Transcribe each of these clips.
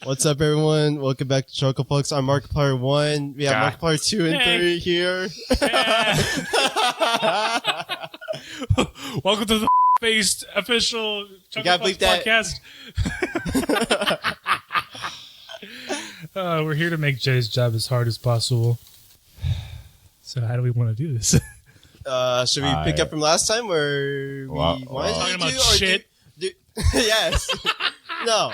What's up, everyone? Welcome back to Chucklefux. I'm Markiplier 1. We have Markiplier 2 and 3 here. Welcome to the based official Chucklefux podcast. We're here to make Jay's job as hard as possible. So how do we want to do this? Should we pick up from last time where we wanted talking to about do, or shit? Yes. No.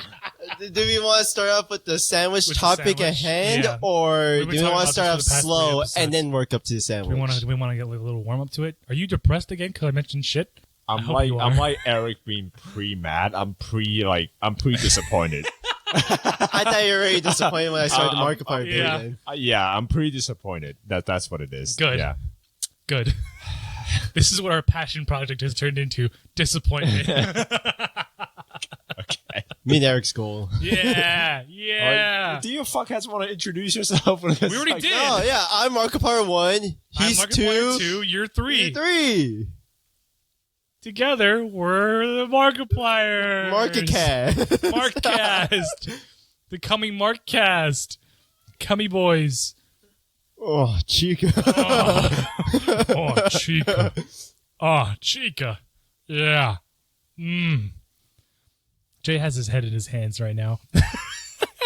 Do we want to start off with the sandwich topic at hand, or do we want to start off slow and then work up to the sandwich? Do we want to get like a little warm up to it? Are you depressed again because I mentioned shit? I'm like Eric being pre-mad. I'm pre-disappointed. I thought you were already disappointed when I started the Markiplier video. Yeah, I'm pretty disappointed. That's what it is. Good. Yeah. Good. This is what our passion project has turned into. Disappointment. Okay. Me and Eric's goal. Yeah. Do you fuckheads want to introduce yourself? We already did. Oh, yeah. I'm Markiplier 1. He's I'm Markiplier 2. You're 3. You're 3. Together, we're the Markipliers. Markcast. The coming Markcast. Cummy boys. Oh, Chica. Oh, Chica. Oh, Chica. Yeah. Jay has his head in his hands right now.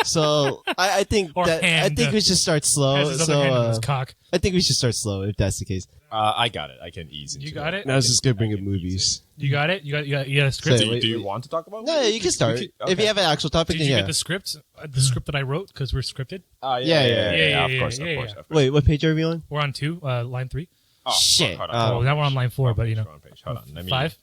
So I think we should start slow. Has his other hand in his cock. I think we should start slow if that's the case. I got it. I can ease into You got it? Now it's just gonna bring up movies. You got it? You got a script? So, do you want to talk about No, you can start. Okay. If you have an actual topic, Did then you yeah. get the script? The script that I wrote because we're scripted. Yeah. Of course. Wait, what page are we on? We're on 2, line 3. Oh, Shit. Hold on. Well, now we're on line 4, but you know. Wrong page. Hold on. Let me, 5.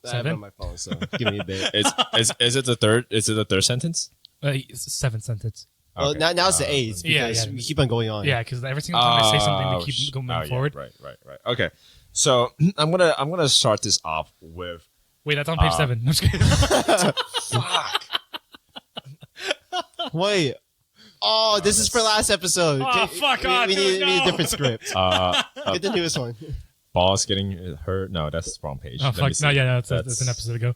I have it on my phone, so give me a bit. Is it the third? Is it the third sentence? 7th sentence. Well, Okay. now it's the 8 because we keep on going on. Yeah, because every single time I say something, we keep going forward. Right. Okay. So I'm gonna start this off with. Wait, that's on page 7. I'm just kidding. Fuck. Wait. Oh, this is for last episode. Oh, fuck on, we dude, need a different script. Get the newest one. Boss getting hurt. No, that's the wrong page. Oh, Let me fuck. see. No, yeah, that's an episode ago.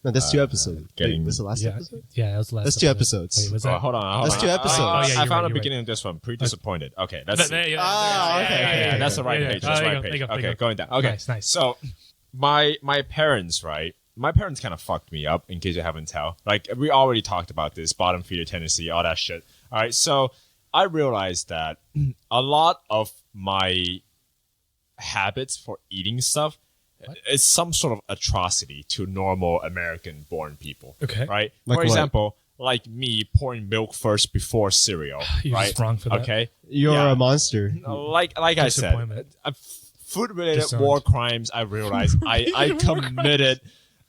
No, that's 2 episodes. Getting- Was the last Yeah, episode? yeah, that was the last That's 2 episode. episodes. Wait, was Oh, that? hold on. That's 2 episodes. yeah, I you're found right, the you're beginning of this one. Pretty disappointed. Okay, that's okay. that's the right page. That's the right page. Okay, going down. Okay, Nice. So my parents, right? My parents kind of fucked me up. In case you haven't tell, like we already talked about this bottom feeder tendency, all that shit. All right, so I realized that a lot of my habits for eating stuff is some sort of atrocity to normal American-born people. Okay. Right? Like For what? example, like me pouring milk first before cereal. You're right? just wrong for that. Okay. You're Yeah. a monster. Like I said, Disappointment. food-related Disowned. war crimes. I realized I committed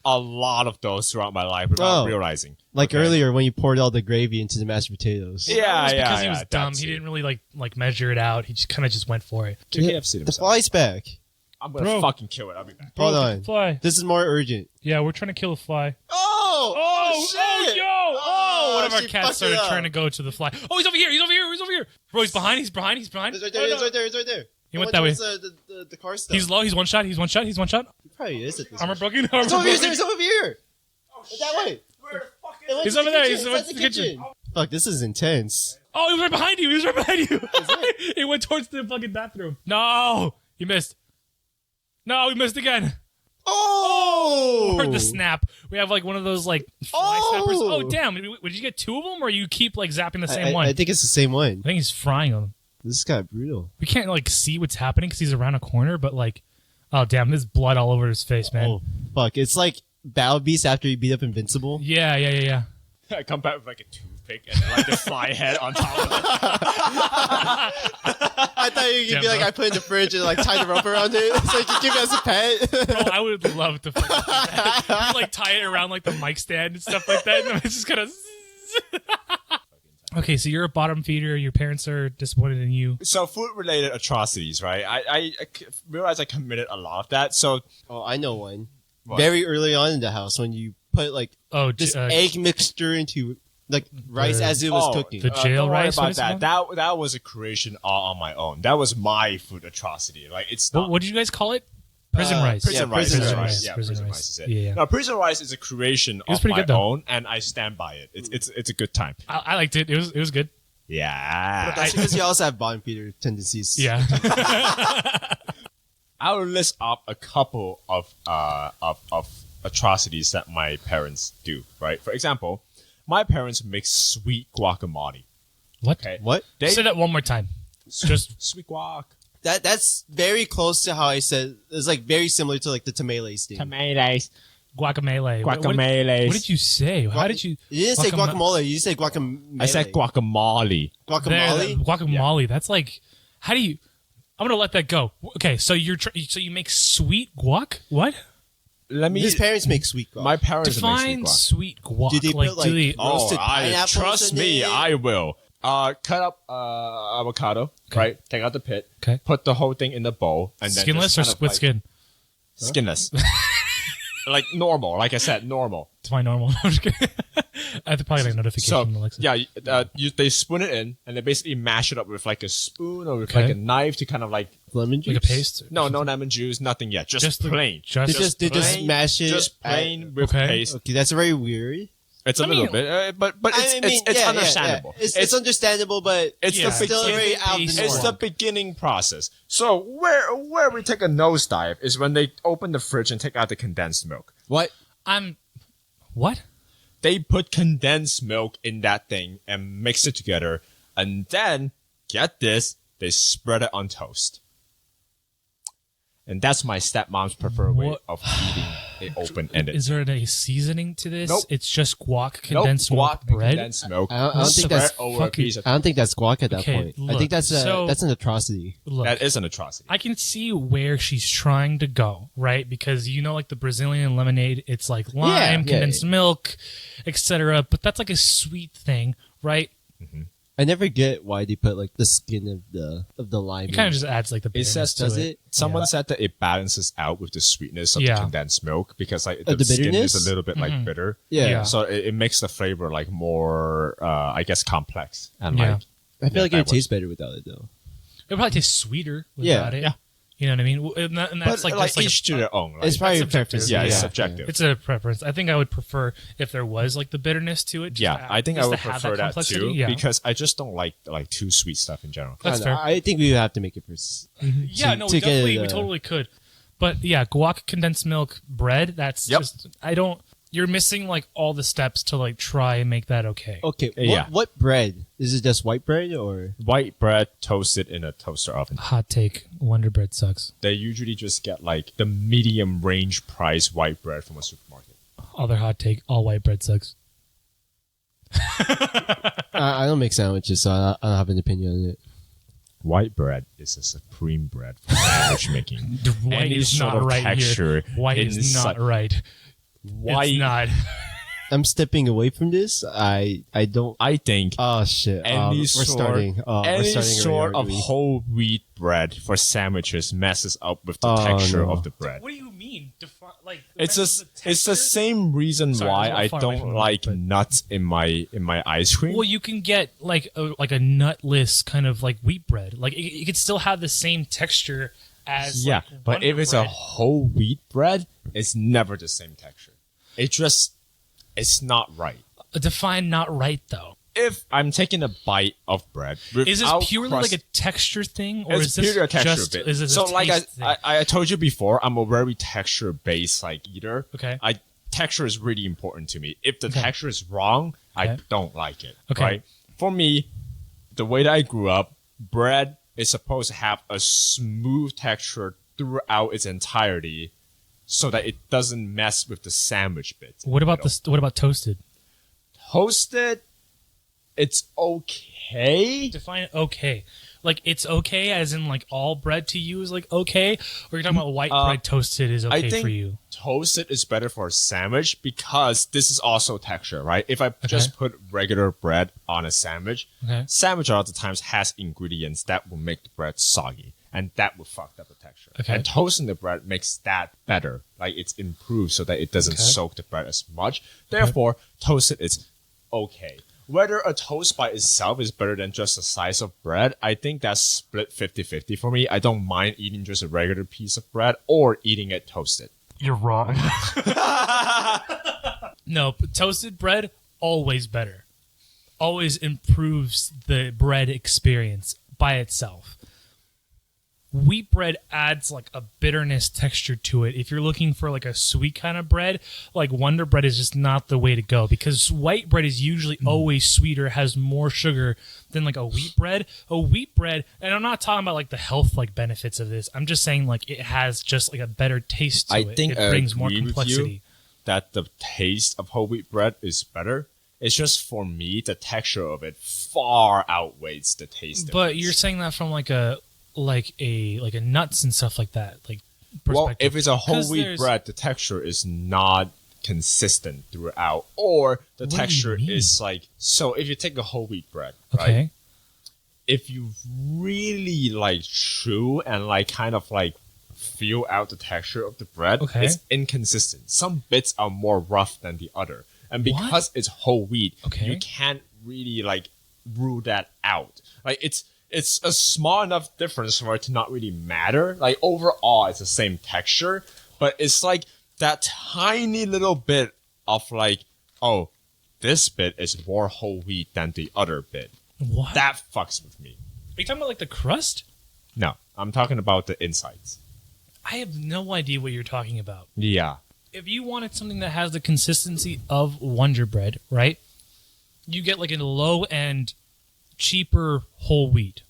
a lot of those throughout my life without realizing. Like Okay. earlier when you poured all the gravy into the mashed potatoes. Yeah, It's yeah, because he was dumb. that's He it. didn't really like measure it out. He just kind of just went for it. To KFC The himself. fly's back. I'm gonna Bro. fucking kill it. I'll be back. Hold Bro, on. Fly. This is more urgent. Yeah, we're trying to kill a fly. Oh, One of our she cats fucked started it up. trying to go to the fly. Oh, he's over here. Bro, he's behind. It's right there. Oh, It's no. right there. It's right there. He went that way. The car stuff. He's low. He's one shot. He probably is at this Armor point. broken. It's over here. It's over here. That way. He's over there. He's inside in the kitchen. Fuck, this is intense. Oh, he was right behind you. He went towards the fucking bathroom. No, he missed. No, he missed again. Oh! Heard the snap. We have like one of those like fly snappers. Oh! Oh, damn. Would you get 2 of them or you keep like zapping the same one? I think it's the same one. I think he's frying them. This is kind of brutal. We can't like see what's happening because he's around a corner, but like, oh damn, there's blood all over his face, man. Oh, fuck. It's like Battle Beast after he beat up Invincible. Yeah. I come back with like a toothpick and like the fly head on top of it. I thought you could Damn, be like, bro. I put it in the fridge and like tie the rope around it so you can give it as a pet. Bro, I would love to fucking do that. You, like tie it around like the mic stand and stuff like that. And it's just kind of. Okay, so you're a bottom feeder. Your parents are disappointed in you. So food-related atrocities, right? I realized I committed a lot of that. So Oh, I know one. What? Very early on in the house when you put like Oh, this egg mixture into like rice as it was cooking. the jail don't worry rice, what is about it that. That was a creation all on my own. That was my food atrocity. Like it's not. What did you guys call it? Prison rice. Prison rice. prison Prison rice. rice. Yeah, Prison prison rice. rice is it. Yeah. Now, prison rice is a creation was of pretty my good, though. own, and I stand by it. It's a good time. I liked it. It was good. Yeah. That's because you also have bottom feeder tendencies. Yeah. I'll list off a couple of atrocities that my parents do. Right. For example, my parents make sweet guacamole. What? Okay. What? Say that one more time. Just Sweet guac. That's very close to how I said. It's like very similar to like the tamales thing. Tomatoes. guacamole. Guacameles. What did you say? How did you? You didn't say guacamole. You said guacamole. I said guacamole. Guacamole. Guacamole. That's like. How do you? I'm gonna let that go. Okay, so so you make sweet guac? What? Let me. His parents make sweet guac. My parents Define make sweet guac. Do they put, like, do they? roasted pineapples trust in me, it? I will. Cut up avocado, right? Take out the pit. Okay. Put the whole thing in the bowl, and then Skinless just or kind of with like- skin? Skinless. Like normal, like I said, normal. It's my normal. I'm just kidding. I have to probably like notification. So Alexa. yeah, they spoon it in, and they basically mash it up with like a spoon or with Okay. like a knife to kind of like lemon juice. like a paste. no lemon juice, nothing yet, just the- plain. Just, They just plain- mash it. just plain with Okay. paste. Okay, that's very weird. It's a I little mean- bit, but it's yeah, understandable. Yeah. It's understandable, but It's Yeah. the still beginning. very out of the It's norm. It's the beginning process. So where we take a nosedive is when they open the fridge and take out the condensed milk. What? What? They put condensed milk in that thing and mix it together, and then get this, they spread it on toast. And that's my stepmom's preferred way What? of eating it open-ended. Is there a seasoning to this? Nope. It's just guac, Nope, condensed guac milk, and bread. condensed milk. I don't think spread that's over a fucking- piece of. I don't think that's guac at that Okay, point. I look, think that's so- an atrocity. Look, That is an atrocity. I can see where she's trying to go, right? Because like the Brazilian lemonade, it's like lime, Yeah, condensed milk, etc. But that's like a sweet thing, right? I never get why they put like the skin of the lime. It kind of in. just adds like the It bitterness says, to does it. it? Someone said that it balances out with the sweetness of Yeah. the condensed milk because like The skin bitterness? is a little bit like bitter. Yeah. Yeah. So it makes the flavor like more, I guess, complex and Yeah. like. I feel like it that would taste better without it though. It probably tastes sweeter Yeah, without it. yeah. You know what I mean? And that's But like, like just like each to their own. Right? It's probably That's preference. subjective. yeah, it's yeah. subjective. it's a preference. I think I would prefer if there was like the bitterness to it. just Yeah, to- I think I just would to have prefer that complexity. too Yeah. because I just don't like too sweet stuff in general. That's I don't know. fair. I think we have to make it first. Yeah, to- no, to get definitely, it, we totally could. But yeah, guac, condensed milk, bread. That's Yep. just You're missing like all the steps to like try and make that okay. Okay, Yeah. what bread? Is it just white bread or? White bread toasted in a toaster oven. Hot take: Wonder Bread sucks. They usually just get like the medium range price white bread from a supermarket. Other hot take: all white bread sucks. I don't make sandwiches, so I don't have an opinion on it. White bread is a supreme bread for sandwich making. The white Any is sort not of right texture here. White is inside- not right. White, It's not. I'm stepping away from this. I don't. I think Oh shit! any we're sort, starting. We're any starting sort of already. whole wheat bread for sandwiches messes up with the Oh, texture no. of the bread. What do you mean? Like It's it's the same reason Sorry, why I'm a I little far away don't from the like mic, but- nuts in my ice cream. Well, you can get like a nutless kind of like wheat bread. Like it could still have the same texture as yeah, like, but Wonder if it's a Bread. whole wheat bread, it's never the same texture. It's not right. Define not right though. If I'm taking a bite of bread, Is this without purely crust- like a texture thing, or it's is this purely a texture just bit. is it a So like taste thing? I told you before, I'm a very texture based like eater. Okay. Texture is really important to me. If the texture is wrong, I Okay. don't like it. Okay. Right? For me, the way that I grew up, bread is supposed to have a smooth texture throughout its entirety, so that it doesn't mess with the sandwich bit. What about this? What about toasted? Toasted? It's okay. Define okay. Like it's okay, as in like all bread to you is like okay, or you're talking about white bread toasted is I okay think for you. toasted is better for a sandwich because this is also texture, right? If I just put regular bread on a sandwich, Okay. sandwich a lot of times has ingredients that will make the bread soggy, and that will fuck up the texture. Okay. And toasting the bread makes that better. Like it's improved so that it doesn't Okay. soak the bread as much. Therefore, toasted is okay. whether a toast by itself is better than just a slice of bread, I think that's split 50-50 for me. I don't mind eating just a regular piece of bread or eating it toasted. You're wrong. No, toasted bread, always better. Always improves the bread experience by itself. Wheat bread adds like a bitterness texture to it. If you're looking for like a sweet kind of bread, like Wonder Bread is just not the way to go, because white bread is usually always sweeter, has more sugar than like a wheat bread. A wheat bread, and I'm not talking about like the health like benefits of this. I'm just saying like it has just like a better taste to it. I think it brings more agree with complexity. you that the taste of whole wheat bread is better. It's just for me, the texture of it far outweighs the taste. But you're saying that from like a nuts and stuff like that, like well, perspective. if it's a whole wheat bread, the texture is not consistent throughout, or the texture is like, so if you take a whole wheat bread, okay, right? If you really like chew and like kind of like feel out the texture of the bread, okay, it's inconsistent. Some bits are more rough than the other, and because it's whole wheat, okay, you can't really like rule that out. Like it's a small enough difference for it to not really matter. Like overall, it's the same texture, but it's like that tiny little bit of like, oh, this bit is more whole wheat than the other bit. What? That fucks with me. Are you talking about like the crust? No, I'm talking about the insides. I have no idea what you're talking about. Yeah. If you wanted something that has the consistency of Wonder Bread, right? You get like a low end, cheaper whole wheat.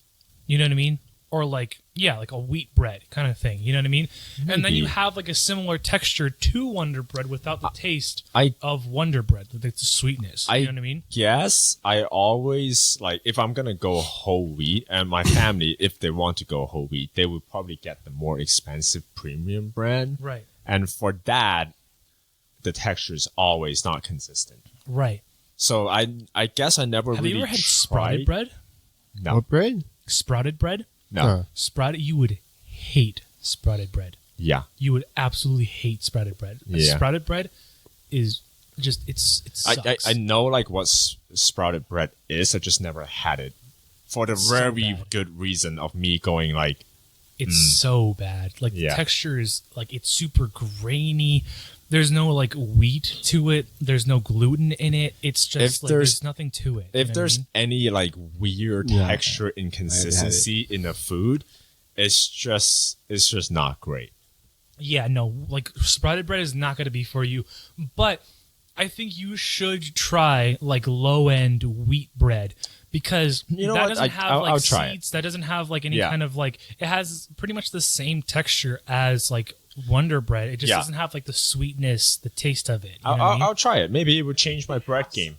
You know what I mean? Or like, yeah, like a wheat bread kind of thing. You know what I mean? Maybe. And then you have like a similar texture to Wonder Bread without the taste of Wonder Bread, the sweetness. You know what I mean? Yes, I always, like, if I'm going to go whole wheat, and my family, if they want to go whole wheat, they would probably get the more expensive premium brand. Right. And for that, the texture is always not consistent. Right. So I guess I never Have really you ever had tried. sprouted bread? No. What bread? Sprouted bread? No. Sprouted, you would hate sprouted bread. Yeah. You would absolutely hate sprouted bread. Yeah. Sprouted bread is just, it sucks. I know like what sprouted bread is. I just never had it for the So very bad. good reason of me going like, It's so bad. Like Yeah. the texture is like, it's super grainy. There's no like wheat to it. There's no gluten in it. It's just If like, there's- there's nothing to it. if You know there's what I mean? any like weird Yeah. texture inconsistency in a food, it's just not great. Yeah, no, like sprouted bread is not going to be for you. But I think you should try like low end wheat bread, because You know that what? doesn't have I'll like try it. seeds. That doesn't have like any Yeah. kind of like, it has pretty much the same texture as like Wonder Bread. It just Yeah. doesn't have like the sweetness, the taste of it. You know what I I'll, mean? I'll try it. Maybe it would change my bread game.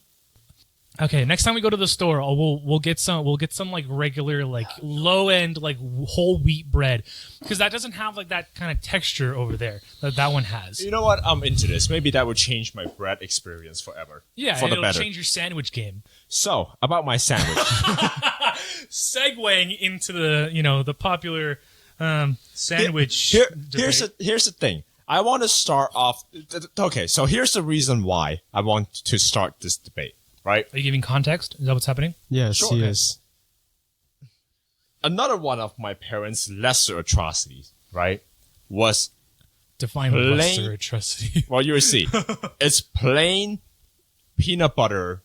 Okay, next time we go to the store, we'll get some like regular like low end like whole wheat bread, because that doesn't have like that kind of texture over there that one has. You know what? I'm into this. Maybe that would change my bread experience forever. Yeah, for and the it'll better. change your sandwich game. So about my sandwich. Segueing into the popular sandwich. Here's the thing. I want to start off. Okay, so here's the reason why I want to start this debate. Right? Are you giving context? Is that what's happening? Yes, Sure. yes. Another one of my parents' lesser atrocities, right, was Define Plain- lesser atrocity. well, you will see. It's plain peanut butter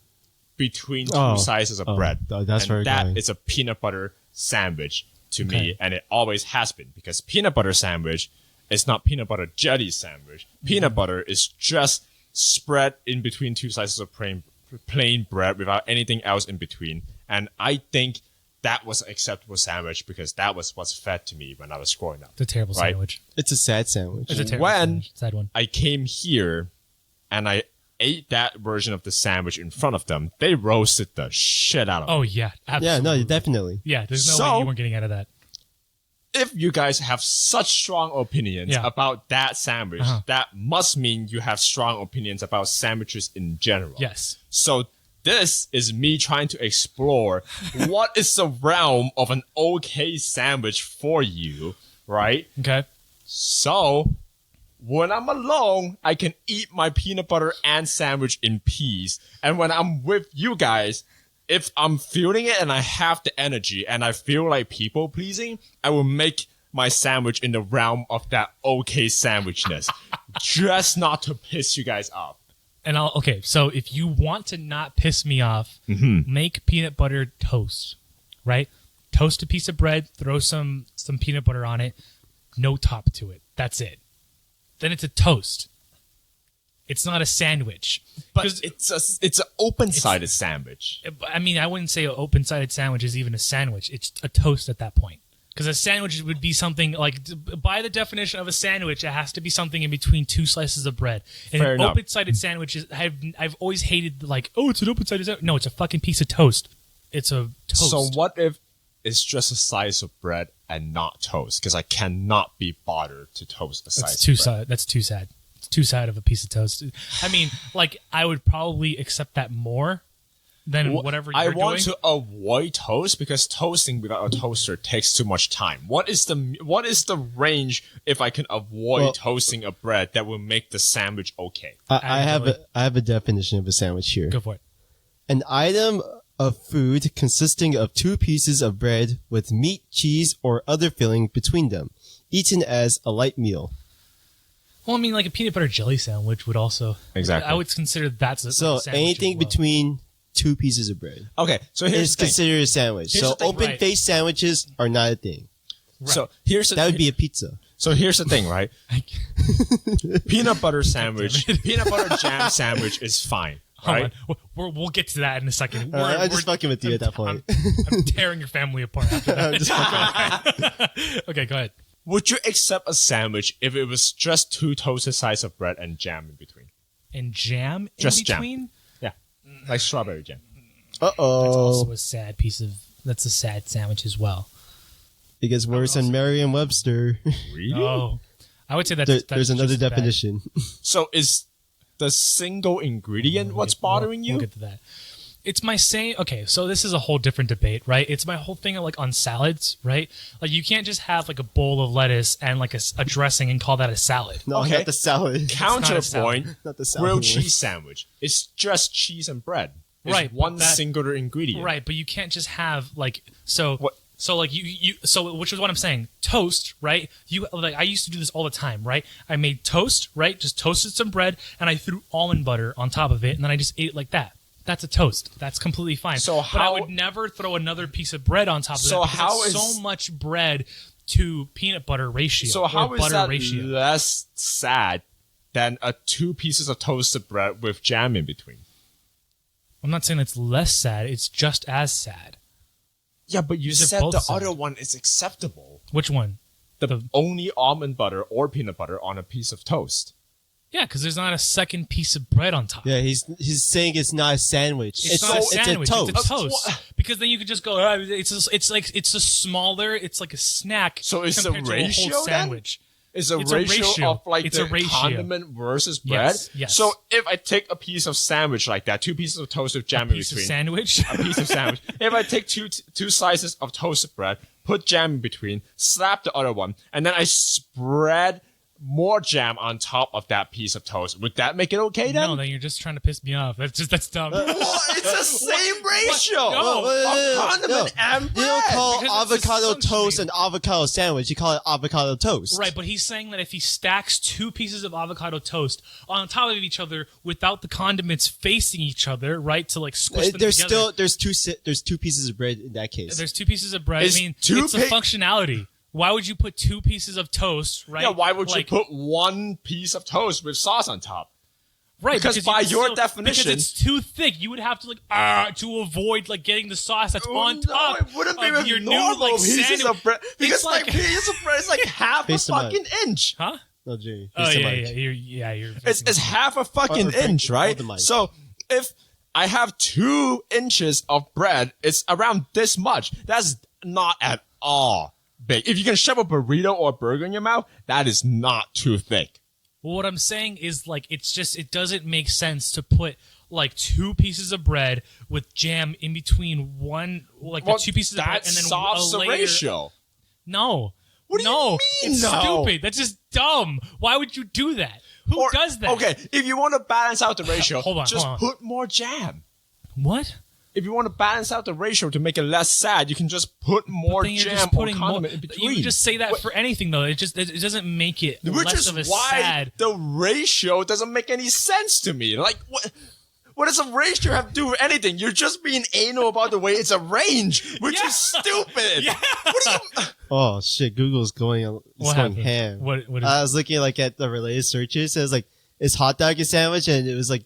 between two Oh. slices of Oh, bread. that's where and you're that going. is a peanut butter sandwich to me, Okay. and it always has been, because peanut butter sandwich is not peanut butter jelly sandwich. Peanut butter is just spread in between two slices of plain bread without anything else in between. And I think that was an acceptable sandwich, because that was what's fed to me when I was growing up. It's a terrible Right. sandwich. It's a sad sandwich. It's a terrible When- sandwich. Sad one. I came here and I ate that version of the sandwich in front of them. They roasted the shit out of it. Oh yeah, absolutely. Yeah, no, definitely. Yeah, there's no So- way you weren't getting out of that. If you guys have such strong opinions Yeah. about that sandwich, that must mean you have strong opinions about sandwiches in general. Yes. So this is me trying to explore what is the realm of an okay sandwich for you, right? Okay. So when I'm alone, I can eat my peanut butter and sandwich in peace. And when I'm with you guys, if I'm feeling it and I have the energy and I feel like people pleasing, I will make my sandwich in the realm of that okay sandwichness. Just not to piss you guys off. And so if you want to not piss me off, make peanut butter toast, right? Toast a piece of bread, throw some peanut butter on it, no top to it. That's it. Then it's a toast. It's not a sandwich. But it's an open-sided sandwich. I mean, I wouldn't say an open-sided sandwich is even a sandwich. It's a toast at that point. Because a sandwich would be something like, by the definition of a sandwich, it has to be something in between two slices of bread. And Fair an enough. open-sided sandwich is, I've always hated like, oh, it's an open-sided sandwich. No, it's a fucking piece of toast. It's a toast. So what if it's just a slice of bread and not toast? Because I cannot be bothered to toast a slice of bread. That's too sad. It's too sad of a piece of toast. I mean, like, I would probably accept that more than whatever you're doing. I want to avoid toast because toasting without a toaster takes too much time. What is the range if I can avoid toasting a bread that will make the sandwich okay? I have a definition of a sandwich here. Go for it. An item of food consisting of two pieces of bread with meat, cheese, or other filling between them, eaten as a light meal. Well, I mean, like a peanut butter jelly sandwich would also... Exactly. I would consider that's a So sandwich anything as well. between two pieces of bread Okay, so here's is the thing. considered a sandwich. Here's So the thing, open-faced sandwiches are not a thing. So here's the That would be a pizza. So here's the thing, right? Peanut butter sandwich, peanut butter jam sandwich is fine, right? Hold on. We'll get to that in a second. I'm just fucking with you at that point. I'm tearing your family apart after that. I'm just fucking Okay, go ahead. Would you accept a sandwich if it was just two toasted slices of bread and jam in between? And jam in Just jam. between? Yeah, like strawberry jam. That's Uh-oh. also a sad piece of... That's a sad sandwich as well. It gets worse than Merriam-Webster. Really? Oh. I would say that's There's another just bad. definition. So is the single ingredient what's bothering you? We'll get to that. It's my same... Okay, so this is a whole different debate, right? It's my whole thing like on salads, right? Like you can't just have like a bowl of lettuce and like a dressing and call that a salad. No, Okay. not the salad. Counterpoint, Not the salad grilled one. cheese sandwich. It's just cheese and bread. It's Right, one but that- singular ingredient. Right, but you can't just have like... So... What? So like so which is what I'm saying. Toast, right? You like I used to do this all the time, right? I made toast, right? Just toasted some bread and I threw almond butter on top of it and then I just ate it like that. That's a toast. That's completely fine. So but I how- would never throw another piece of bread on top of So that. because how that's is- so much bread to peanut butter ratio? So how or is butter that ratio? less sad than two pieces of toasted bread with jam in between? I'm not saying it's less sad. It's just as sad. Yeah, but you These are said both the sad. other one is acceptable. Which one? The only almond butter or peanut butter on a piece of toast. Yeah, because there's not a second piece of bread on top. Yeah, he's saying it's not a sandwich. It's not a sandwich. It's a toast. It's a toast. Because then you could just go. It's a smaller. It's like a snack. So it's a compared to ratio whole then? sandwich. It's a It's a ratio ratio. of like It's the a ratio. condiment versus bread. Yes. So if I take a piece of sandwich like that, two pieces of toast with jam in Piece of between, sandwich. a piece of sandwich. If I take two slices of toasted bread, put jam in between, slap the other one, and then I spread more jam on top of that piece of toast, would that make it okay then? No, then you're just trying to piss me off. That's dumb. What? It's the same ratio No. of condiment and You bread. don't call Because it's avocado assumption. toast an avocado sandwich. You call it avocado toast. Right, but he's saying that if he stacks two pieces of avocado toast on top of each other without the condiments facing each other, right, to like squish them There's together. there's two pieces of bread in that case. There's two pieces of bread. Is I mean, two it's a functionality. Why would you put two pieces of toast, right? Yeah, why would you like, put one piece of toast with sauce on top? Right, Because you by can your still- definition- because it's too thick. You would have to to avoid like getting the sauce that's on top it wouldn't be of with your new normal like pieces sandwich. of bread. Because It's like like- piece of bread is like half a Face the mic. fucking inch. Huh? No, Jay. Oh Face the yeah, mic. you're. It's half a fucking Or- inch, right? hold the mic. So if I have 2 inches of bread, it's around this much. That's not at all big. If you can shove a burrito or a burger in your mouth, that is not too thick. Well, what I'm saying is like it doesn't make sense to put like two pieces of bread with jam in between one, like Well, the two pieces of bread that and then solves a the layer. ratio. No, What do no, you mean? it's stupid. That's just dumb. Why would you do that? Who does that? Okay, if you want to balance out the ratio, hold on. Put more jam. What? If you want to balance out the ratio to make it less sad, you can just put more jam or condiment in between. You can just say that for anything, though. It doesn't make it less of a sad. The ratio doesn't make any sense to me. Like, what does a ratio have to do with anything? You're just being anal about the way it's arranged, which is stupid. Yeah. What are you... Oh shit! Google's going ham. What is I was looking at the related searches. It was is hot dog a sandwich? And it was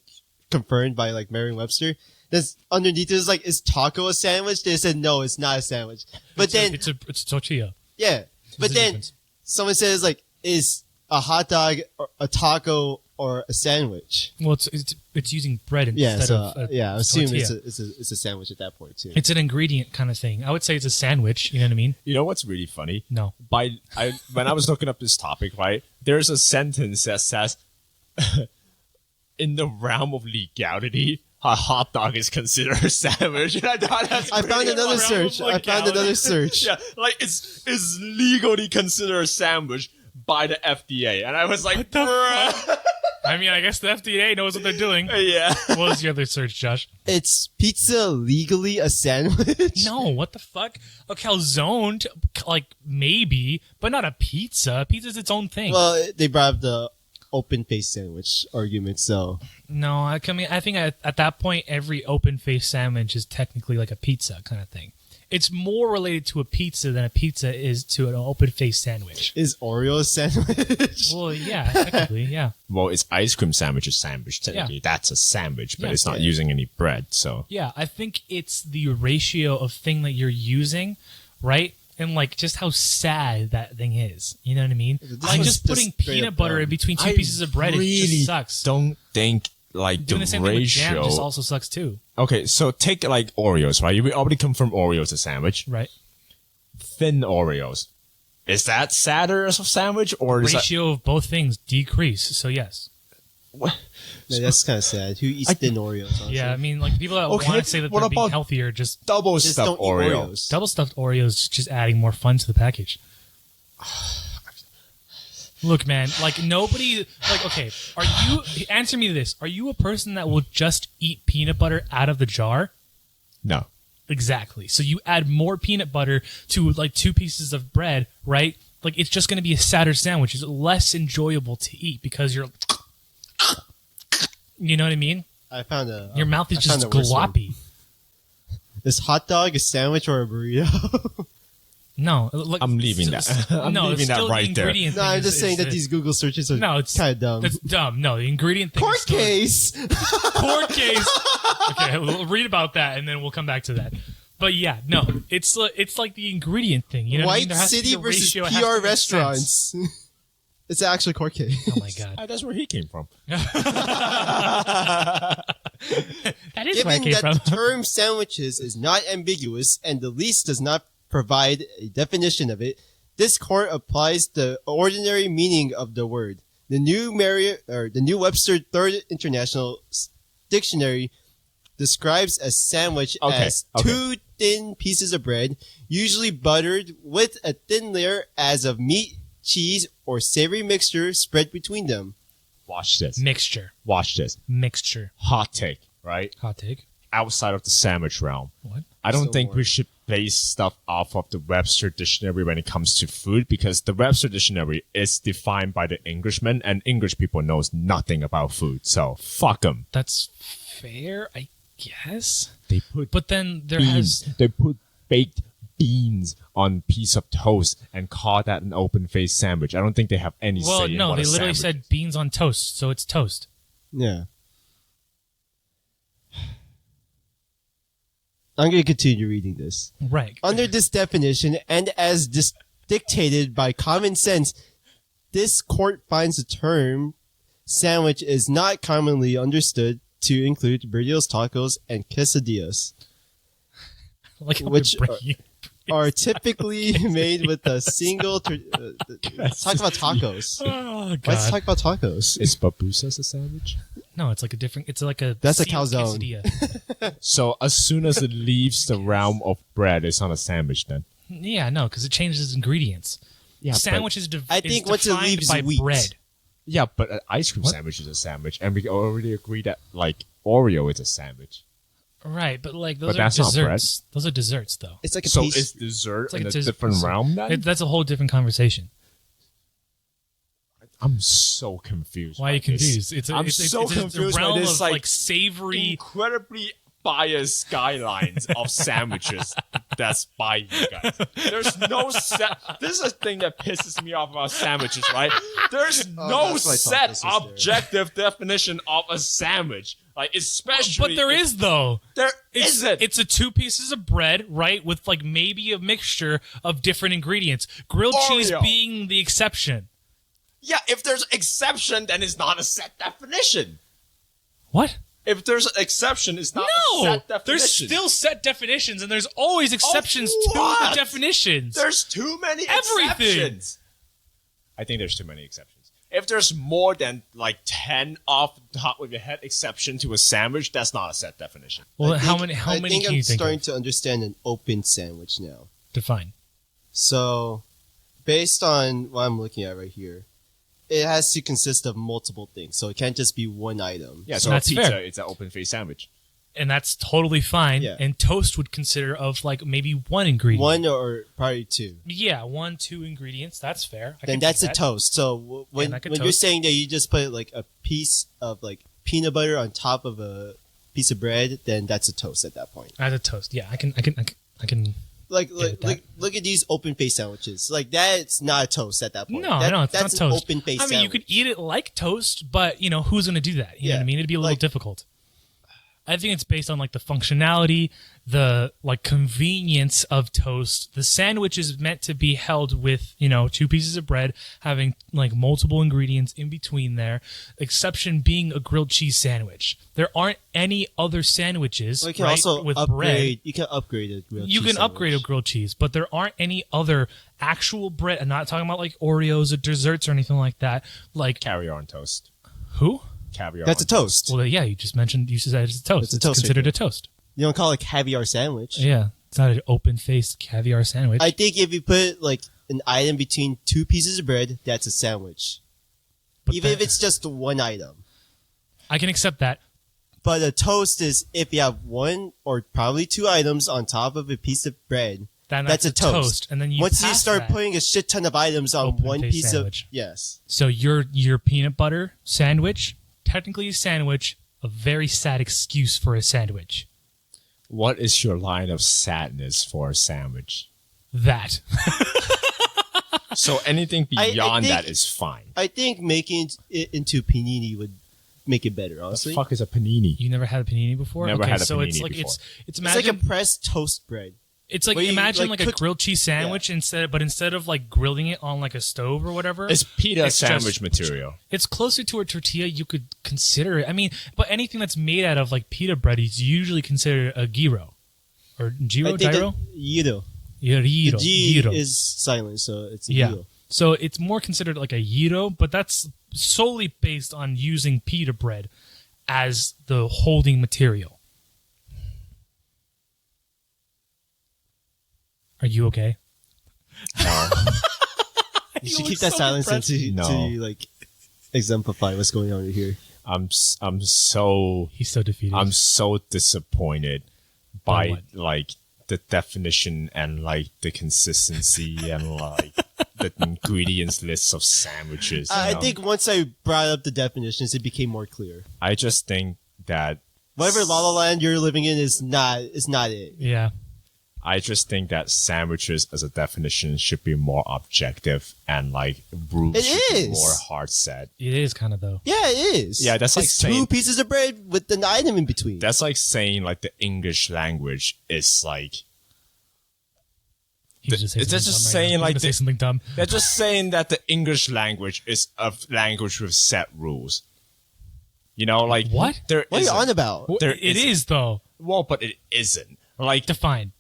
confirmed by Merriam-Webster. That's underneath it was is taco a sandwich? They said no, it's not a sandwich. But it's a tortilla. Yeah. But then someone says is a hot dog or a taco or a sandwich? Well, it's using bread instead of I assume tortilla. it's a sandwich at that point too. It's an ingredient kind of thing. I would say it's a sandwich. You know what I mean? You know what's really funny? No. When I was looking up this topic, right, there's a sentence that says, in the realm of legality, a hot dog is considered a sandwich. And I found another search. Yeah, it's legally considered a sandwich by the FDA. And I was like, bruh. I mean, I guess the FDA knows what they're doing. Yeah. What was the other search, Josh? It's pizza legally a sandwich? No, what the fuck? A calzone, maybe, but not a pizza. Pizza's its own thing. Well, they brought up the open-faced sandwich argument, so... No, I think at that point, every open-faced sandwich is technically like a pizza kind of thing. It's more related to a pizza than a pizza is to an open-faced sandwich. Is Oreo a sandwich? Well, yeah, technically, yeah. Well, it's ice cream sandwich, technically. Yeah. That's a sandwich, but it's not using any bread, so... Yeah, I think it's the ratio of thing that you're using, right? And just how sad that thing is. You know what I mean? Just putting peanut butter in between two pieces of bread, really it just sucks. Don't think doing the same ratio. thing with jam just also sucks too. Okay, so take Oreos, right? We already confirmed Oreos a sandwich. Right. Thin Oreos. Is that sadder as a sandwich or is ratio of both things decrease, so yes. What? Yeah, that's kind of sad. Who eats thin Oreos? Honestly? Yeah, I mean, people that want to say that they're being healthier just double stuffed Oreos. Double stuffed Oreos just adding more fun to the package. Look, man, nobody, okay, answer me this. Are you a person that will just eat peanut butter out of the jar? No. Exactly. So you add more peanut butter to two pieces of bread, right? It's just going to be a sadder sandwich. It's less enjoyable to eat because you're, you know what I mean? Your mouth is just gloppy. Is hot dog a sandwich or a burrito? No, I'm leaving that. I'm leaving that right there. No, I'm just saying that these Google searches are kind of dumb. That's dumb. No, the ingredient thing. Court case. Court case. Okay, we'll read about that and then we'll come back to that. But yeah, no, it's like the ingredient thing. You know White what I mean? City versus PR restaurants. It's actually court case. Oh my god, that's where he came from. That is where I Given came that from. the term sandwiches is not ambiguous and the lease does not provide a definition of it, this court applies the ordinary meaning of the word. The new Webster Third International Dictionary describes a sandwich as two thin pieces of bread, usually buttered, with a thin layer as of meat, cheese, or savory mixture spread between them. Watch this. Mixture. Watch this. Mixture. Hot take, right? Hot take. Outside of the sandwich realm. What? I don't think we should base stuff off of the Webster Dictionary when it comes to food because the Webster Dictionary is defined by the Englishmen and English people knows nothing about food. So fuck them. That's fair, I guess. But then they put baked beans on piece of toast and call that an open-faced sandwich. I don't think they have any say in what a no, they literally said beans on toast, so it's toast. Yeah. I'm going to continue reading this. Right. Under this definition, and as dictated by common sense, this court finds the term sandwich is not commonly understood to include burritos, tacos, and quesadillas, which are typically made with a single... let's talk about tacos. Oh, God. Let's talk about tacos. Is babusas a sandwich? No, it's like a different... It's like a... That's a calzone. Quesadilla. So as soon as it leaves the realm of bread, it's not a sandwich then? Yeah, no, because it changes ingredients. Yeah, but- Sandwich is I think is once it defined leaves by wheat. bread. Yeah, but an ice cream sandwich is a sandwich, and we already agree that like Oreo is a sandwich. Right, but like those But are that's not bread. desserts. Those are desserts, though. It's like a So piece. is dessert like in a a des- different realm then? That's a whole different conversation. I'm so confused. Why are you by this. confused? It's a, I'm it's, so it's a confused by realm this, of like, savory. incredibly biased guidelines of sandwiches that's by you guys. There's no set. This is a thing that pisses me off about sandwiches, right? There's no that's my set thought process there. objective definition of a sandwich. Like, especially. But there is though. There It's, isn't. it's a 2 pieces of bread, right, with like maybe a mixture of different ingredients. Grilled cheese Oreo. being the exception. Yeah, if there's exception, then it's not a set definition. What? If there's an exception, it's not a No, set definition. there's still set definitions, and there's always exceptions to what? the definitions. There's too many Everything. exceptions. I think there's too many exceptions. If there's more than like 10 off the top of your head exception to a sandwich, that's not a set definition. Well, I how think- many? How I many think can I'm you think starting of? to understand an open sandwich now. Define. So, based on what I'm looking at right here, it has to consist of multiple things. So it can't just be one item. Yeah, so That's a pizza, fair. it's an open face sandwich. And that's totally fine. Yeah. And toast would consider of like maybe one ingredient. One or probably two. Yeah, 1-2 ingredients. That's fair. I Then can that's take a that. toast. So when like a when you're toast. saying that you just put like a piece of like peanut butter on top of a piece of bread, then that's a toast at that point. As a toast. Yeah, I can. Like with that. look at these open face sandwiches. Like that's not a toast at that point. No, That- no, it's that's not an toast. open face I mean, sandwich. you could eat it like toast, but you know who's going to do that? You know what I Yeah, mean? It'd be a little like- difficult. I think it's based on like the functionality, the like convenience of toast. The sandwich is meant to be held with 2 pieces of bread, having like multiple ingredients in between there. Exception being a grilled cheese sandwich. There aren't any other sandwiches Well, you can right, also with upgrade. bread. You can upgrade a grilled You cheese can upgrade a sandwich. grilled cheese, but there aren't any other actual bread. I'm not talking about like Oreos or desserts or anything like that. Like Caviar on toast. who? Caviar That's a on toast. Well, yeah, you just mentioned you said it's a toast. It's a toast right considered there. a toast. You don't call it caviar sandwich. Yeah, it's not an open-faced caviar sandwich. I think if you put like an item between 2 pieces of bread, that's a sandwich. But Even that- if it's just one item. I can accept that. But a toast is if you have 1 or probably 2 items on top of a piece of bread. Then That's a toast. and then you Once you pass start that. putting a shit ton of items on Open one face piece sandwich. of yes. So your peanut butter sandwich, technically a sandwich, a very sad excuse for a sandwich. What is your line of sadness for a sandwich? That. So anything I beyond think- that is fine. I think making it into panini would make it better, What honestly. the fuck is a panini? You never had a panini before? Never okay, had a so it's panini like before. it's It's imagine like a pressed toast bread. it's like where you, imagine like, like a cook- grilled cheese sandwich instead of like grilling it on like a stove or whatever. It's pita It's sandwich just- material. It's closer to a tortilla. You could consider it. I mean, but anything that's made out of like pita bread is usually considered a gyro or gyro, I think gyro, that gyro. gyro, The G gyro. is silent, so it's a Yeah. gyro. So it's more considered like a gyro, but that's solely based on using pita bread as the holding material. Are you okay? No. You should look keep that so silence impressed. to No. like exemplify what's going on here. I'm so He's so defeated. I'm so disappointed By by what? like the definition and like the consistency and like the ingredients lists of sandwiches. you I know? think once I brought up the definitions, it became more clear. I just think that Whatever La La Land you're living in is not it. yeah. I just think that sandwiches as a definition should be more objective and like rules It should be is. more hard set. It is kind of though. Yeah, it is. Yeah, that's like it's saying- 2 pieces of bread with an item in between. That's like saying like the English language is like He was just saying It's just something dumb saying, right now. like, He was gonna say something dumb. they're just saying that the English language is a language with set rules. You know, like What? There what are you isn't. on about? There It isn't. is though. Well, but it isn't. Like, Define.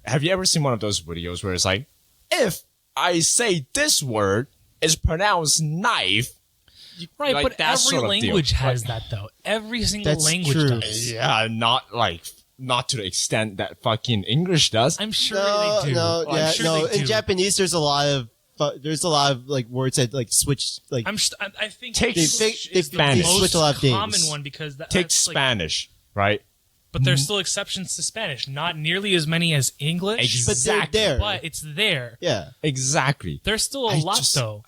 have you ever seen one of those videos where it's like, if I say this word, it's pronounced knife. Right, Like but that every sort of deal. language has that though. Every single That's language true. does. Yeah, not to the extent that fucking English does. I'm sure No, they do. no, I'm yeah, sure no. they In do. Japanese, there's a lot of there's a lot of like words that like switch like. I think Take- English they is the Spanish. most Switch a lot of things. common one because Take that's like, Spanish, right? but there's still exceptions to Spanish. Not nearly as many as English, but they're Exactly. there. but it's there. Yeah. Exactly. There's still a I lot just- though.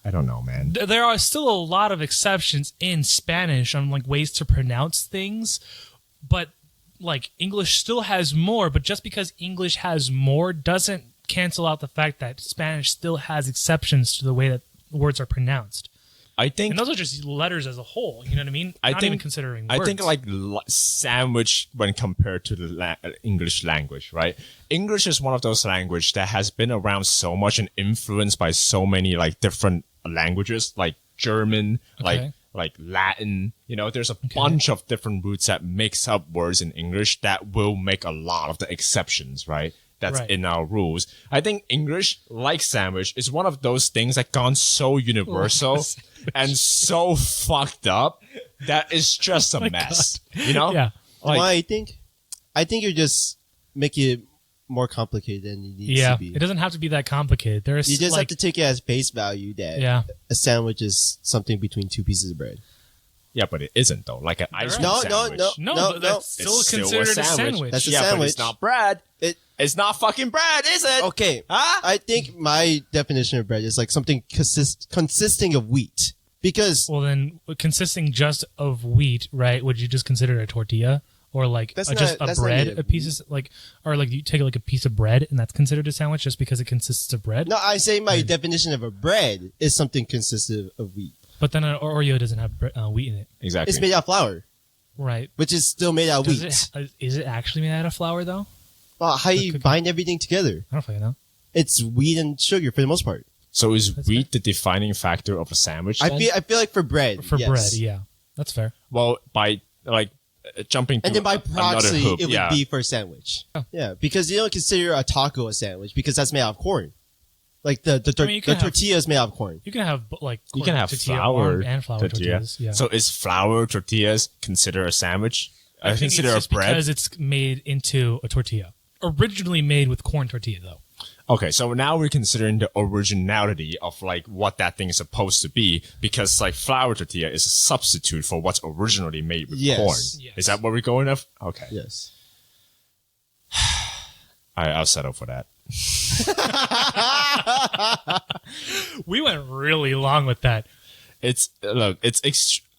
I don't know, man. There are still a lot of exceptions in Spanish on like ways to pronounce things, but like English still has more. But just because English has more doesn't cancel out the fact that Spanish still has exceptions to the way that words are pronounced. I think And those are just letters as a whole. You know what I mean? I Not think- even considering I words. think like sandwich when compared to the English language, right? English is one of those language that has been around so much and influenced by so many like different languages, like German, Okay. like Latin. You know, there's a bunch of different roots that makes up words in English that will make a lot of the exceptions, right? That's Right. in our rules. I think English, like sandwich, is one of those things that gone so universal and so fucked up that it's just a mess. You know? Yeah. Like, Why I think? I think you're just making it more complicated than it needs Yeah, to be. it doesn't have to be that complicated. There's You just like, have to take it as face value that yeah. a sandwich is something between two pieces of bread. yeah, but it isn't though. Like an ice cream No, no, sandwich. no. No, but that's It's still considered a sandwich. That's a yeah, but sandwich. it's not bread. It's not fucking bread, is it? Okay. Huh? I think my definition of bread is like something consisting of wheat. Because Well, then, consisting just of wheat, right? Would you just consider it a tortilla, or like That's just not- a that's not bread, even a piece of like, or like you take like a piece of bread and that's considered a sandwich just because it consists of bread? no, I say my definition of a bread is something consisting of wheat. But then an Oreo doesn't have wheat in it, Exactly. It's made out of flour, right? which is still made out of Does wheat. is it actually made out of flour though? Well, how you cookie. bind everything together? I don't fucking know. It's wheat and sugar for the most part. So is That's wheat the defining factor of a sandwich? I then? feel like for bread. For yes. bread, yeah, that's fair. Well, by like jumping to And then by another proxy, hoop, it would yeah. be for a sandwich. Oh. Yeah, because you don't consider a taco a sandwich because that's made out of corn. Like the I mean, you can have- tortilla is made out of corn. You can have like You can have tortilla flour and flour tortilla. tortillas. Yeah. So is flour tortillas considered a sandwich? I think consider it's a just bread. because it's made into a tortilla. Originally made with corn tortilla, though. Okay, so now we're considering the originality of like what that thing is supposed to be, because like flour tortilla is a substitute for what's originally made with Yes. corn. Yes. Is that what we're going with? Okay, Yes. I'll settle for that. We went really long with that. It's look, it's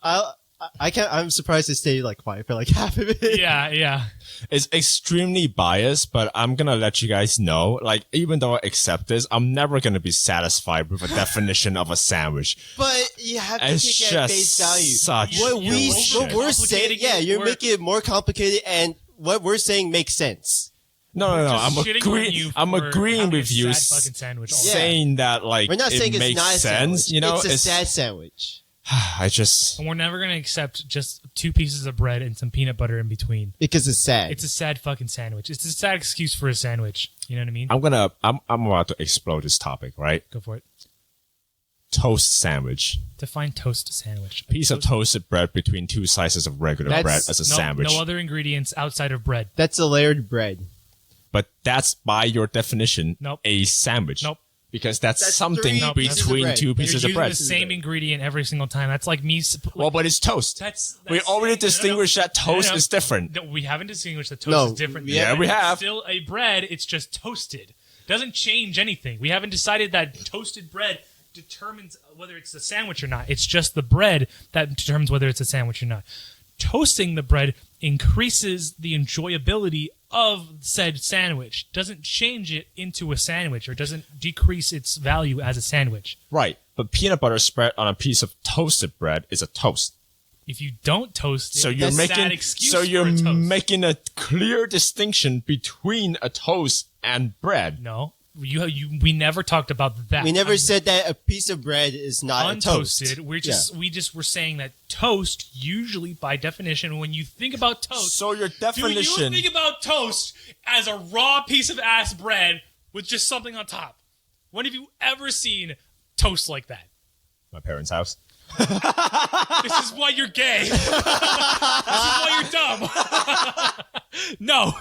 I'm surprised they stayed like quiet for like half of it. Yeah. it's extremely biased, but I'm gonna let you guys know, like, even though I accept this, I'm never gonna be satisfied with a definition of a sandwich. But you have to It's take it at face just value. such What we're saying, overcomplicating yeah, it. you're We're- making it more complicated, and what we're saying makes sense. No, Just shitting on you I'm for agreeing having with a you, sad fucking sandwich all Yeah. saying that like We're not it saying it's makes not a sense. sandwich. You know, it's a sad sandwich I just And we're never going to accept just 2 pieces of bread and some peanut butter in between. because it's sad. It's a sad fucking sandwich. It's a sad excuse for a sandwich. You know what I mean? I'm about to explode this topic, right? Go for it. Toast sandwich. Define toast sandwich. Piece of toasted bread between 2 slices of regular That's- bread as a sandwich. No other ingredients outside of bread. That's a layered bread. But that's by your definition Nope. a sandwich. Nope. Because that's That's something 3 pieces of between bread. 2 You're pieces You're of using bread. the same ingredient every single time. That's like me. Well, but it's toast. That's We already no, no. distinguished that toast No, no. is different. No, we haven't distinguished that toast No, is different. yeah, than we bread. have. It's still a bread. It's just toasted. Doesn't change anything. We haven't decided that toasted bread determines whether it's a sandwich or not. It's just the bread that determines whether it's a sandwich or not. Toasting the bread increases the enjoyability of said sandwich. Doesn't change it into a sandwich or doesn't decrease its value as a sandwich. Right. But peanut butter spread on a piece of toasted bread is a toast. If you don't toast it, So you're that's making that excuse so for you're a toast. making a clear distinction between a toast and bread. No, we never talked about that. We never said that a piece of bread is not a toast. untoasted. We just were saying that toast usually, by definition, when you think about toast, So your do definition you think about toast as a raw piece of ass bread with just something on top? When have you ever seen toast like that? my parents' house. This is why you're gay. This is why you're dumb. No.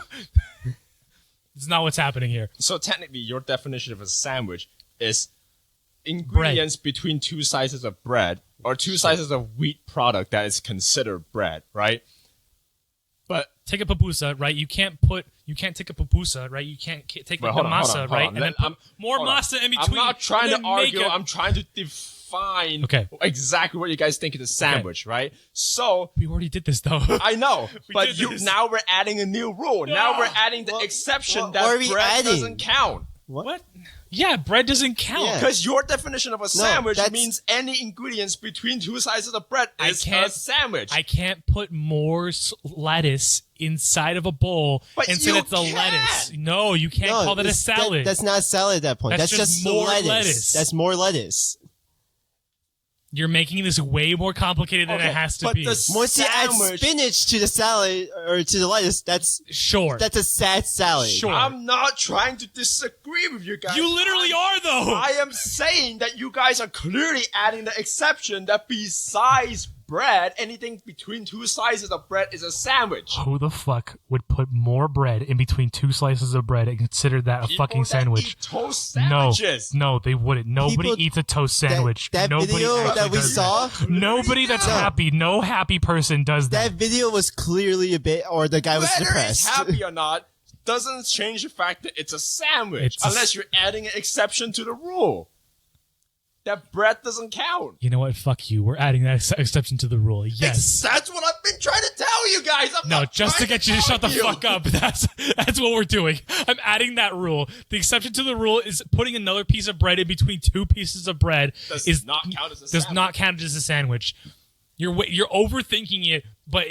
It's not what's happening here. So technically your definition of a sandwich is ingredients between two slices of bread or two slices of wheat product that is considered bread, right? But take a pupusa, right? You can't take a pupusa, right? You can't take like the masa, right? And then put more masa in between. I'm not trying to argue. I'm trying to define exactly what you guys think is a sandwich, right? So we already did this though. I know, but now we're adding a new rule. Now we're adding the exception that bread doesn't count. What? Yeah, bread doesn't count. Because your definition of a sandwich means any ingredients between two slices of bread is a sandwich. I can't put more lettuce inside of a bowl and say it's a lettuce. No, you can't call that a salad. That's not a salad at that point. That's just more lettuce. That's more lettuce. You're making this way more complicated than it has to be. Once you add spinach to the salad or to the lettuce, that's a sad salad. Sure. I'm not trying to disagree with you guys. You literally are, though. I am saying that you guys are clearly adding the exception that besides bread, anything between two slices of bread is a sandwich. Who the fuck would put more bread in between two slices of bread and consider that a fucking sandwich? Eat toast sandwiches. No, they wouldn't. Nobody eats a toast sandwich. That video that we saw? Nobody that's happy, no happy person does that. That video was clearly a bit, or the guy was depressed. Whether he's happy or not doesn't change the fact that it's a sandwich unless you're adding an exception to the rule. That bread doesn't count. You know what? Fuck you. We're adding that exception to the rule. Yes. That's what I've been trying to tell you guys. Just to get you to shut the fuck up. That's what we're doing. I'm adding that rule. The exception to the rule is putting another piece of bread in between two pieces of bread does not count as a sandwich. Does not count as a sandwich. You're overthinking it, but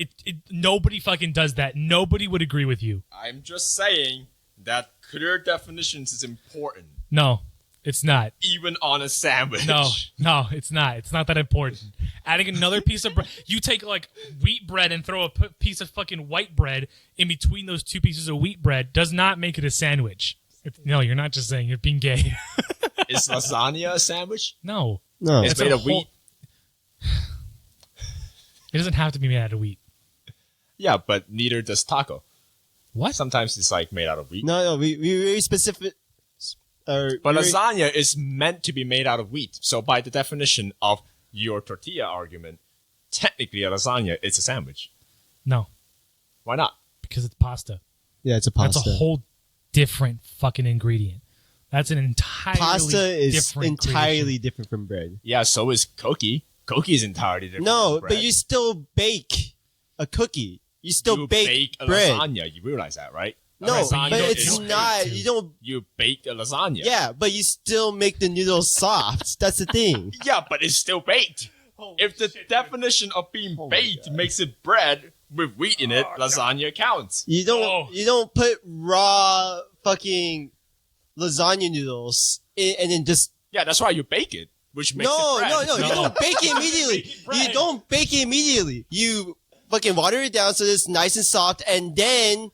nobody fucking does that. Nobody would agree with you. I'm just saying that clear definitions is important. No. It's not. Even on a sandwich. No, it's not. It's not that important. Adding another piece of bread. You take like wheat bread and throw a piece of fucking white bread in between those two pieces of wheat bread does not make it a sandwich. No, you're not just saying. You're being gay. Is lasagna a sandwich? No. It's made of wheat. It doesn't have to be made out of wheat. Yeah, but neither does taco. What? Sometimes it's like made out of wheat. No, we very specific. But lasagna is meant to be made out of wheat. So by the definition of your tortilla argument, technically a lasagna is a sandwich. No. Why not? Because it's pasta. Yeah, it's a pasta. That's a whole different fucking ingredient. That's an entirely pasta is entirely creation. different from bread. Yeah, so is cookie. Cookie is entirely different No, from bread. but you still bake a cookie. You still bake a bread. lasagna. You realize that, right? No, but it's not. You don't. You bake a lasagna. Yeah, but you still make the noodles soft. That's the thing. Yeah, but it's still baked. If the definition of being baked makes it bread with wheat in it, lasagna counts. You don't. You don't put raw fucking lasagna noodles in, and then just. Yeah, that's why you bake it, which makes it bread. No. You don't bake it immediately. You don't bake it immediately. You fucking water it down so it's nice and soft, and then.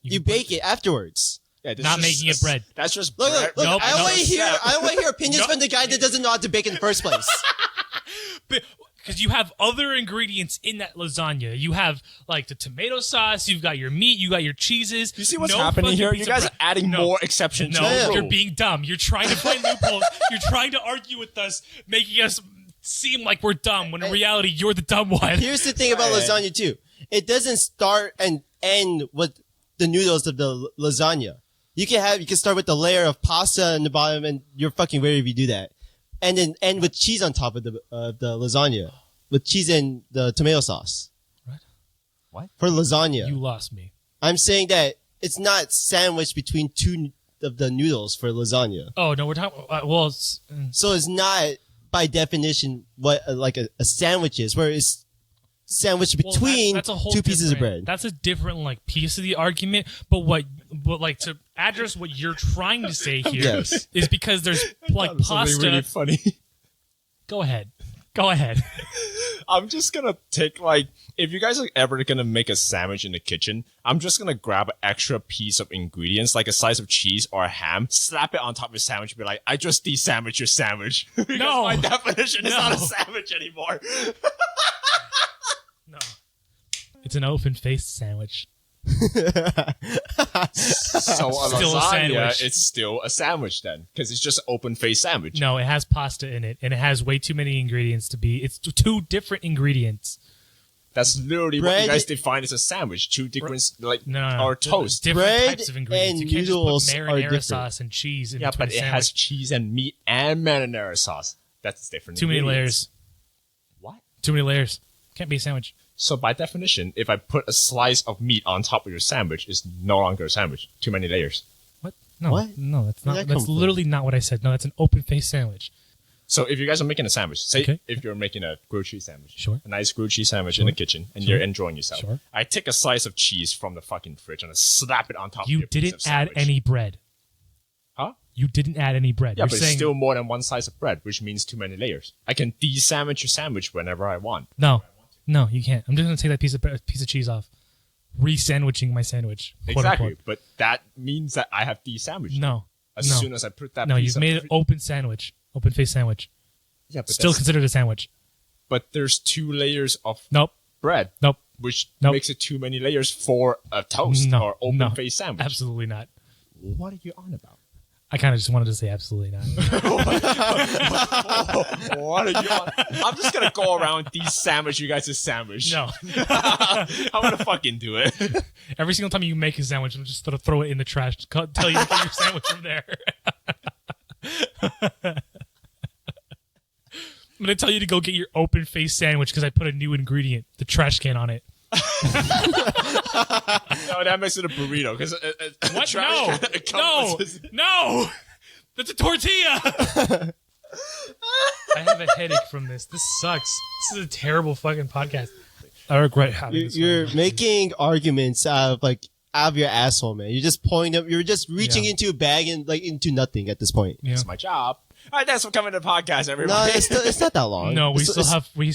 You bake it afterwards. Yeah, not making it bread. That's just look. bread. I don't want to hear opinions from the guy that doesn't know how to bake in the first place. Because you have other ingredients in that lasagna. You have like the tomato sauce. You've got your meat. You got your cheeses. You see what's happening here? You guys are adding more exceptions. No, you're being dumb. You're trying to find loopholes. You're trying to argue with us, making us seem like we're dumb when in reality you're the dumb one. Here's the thing about lasagna too. It doesn't start and end with the noodles of the lasagna. You can start with the layer of pasta in the bottom, and you're fucking weird if you do that, and then end with cheese on top of the lasagna, with cheese and the tomato sauce. What? For lasagna. You lost me. I'm saying that it's not sandwiched between two of the noodles for lasagna. Oh no, we're talking. So it's not by definition what like a sandwich is, where it's sandwiched between that's a whole two pieces of bread. That's a different like piece of the argument. But like to address what you're trying to say here is because there's like pasta. Really funny. Go ahead. I'm just gonna take if you guys are ever gonna make a sandwich in the kitchen, I'm just gonna grab an extra piece of ingredients, like a slice of cheese or a ham, slap it on top of your sandwich, and be like, I just de-sandwich your sandwich. Because my definition is not a sandwich anymore. No. It's an open-faced sandwich. So a Still a lasagna, sandwich. it's still a sandwich then, because it's just an open-faced sandwich. No, it has pasta in it, and it has way too many ingredients to be. It's two different ingredients. That's literally what Bread- you guys define as a sandwich. Two different, like, No. or toast. Different Bread types of ingredients. and You can't noodles just are put marinara different. sauce and cheese in Yeah, between but a it sandwich. has cheese and meat and marinara sauce. That's different. Too many ingredients. layers. What? Too many layers. Can't be a sandwich. So by definition, if I put a slice of meat on top of your sandwich, it's no longer a sandwich. Too many layers. What? No. What? No, that's Where'd not. that That's come from? literally not what I said. No, that's an open-faced sandwich. So if you guys are making a sandwich, say Okay. if you're making a grilled cheese sandwich, Sure. a nice grilled cheese sandwich in the kitchen, and Sure. you're enjoying yourself. Sure. I take a slice of cheese from the fucking fridge and I slap it on top of You your piece didn't of add sandwich. any bread. Huh? You didn't add any bread. Yeah, You're but saying it's still more than one slice of bread, which means too many layers. I can de-sandwich your sandwich whenever I want. no, you can't. I'm just gonna take that piece of cheese off, re-sandwiching my sandwich. quote Exactly, unquote. but that means that I have de-sandwiched. No, As no. soon as I put that No, piece you've of made an open sandwich, open-faced sandwich. yeah, but Still considered a sandwich. but there's 2 layers of Nope, bread, nope, which Nope. makes it too many layers for a toast no, or open-faced sandwich. absolutely not. What are you on about? I kind of just wanted to say absolutely not. What are you on? I'm just gonna go around de-sandwich you guys' sandwich. No, I'm gonna fucking do it. every single time you make a sandwich, I'm just gonna throw it in the trash. Tell you to get your sandwich from there. I'm gonna tell you to go get your open-faced sandwich because I put a new ingredient, the trash can, on it. No, that makes it a burrito. Because What? No. That's a tortilla. I have a headache from this. This sucks. This is a terrible fucking podcast. I regret having this. You're making arguments out of your asshole, man. You're just pulling up. You're just reaching Yeah. into a bag and into nothing at this point. Yeah. It's my job. All right, thanks for coming to the podcast, No, everybody. it's not that long. No, we It's-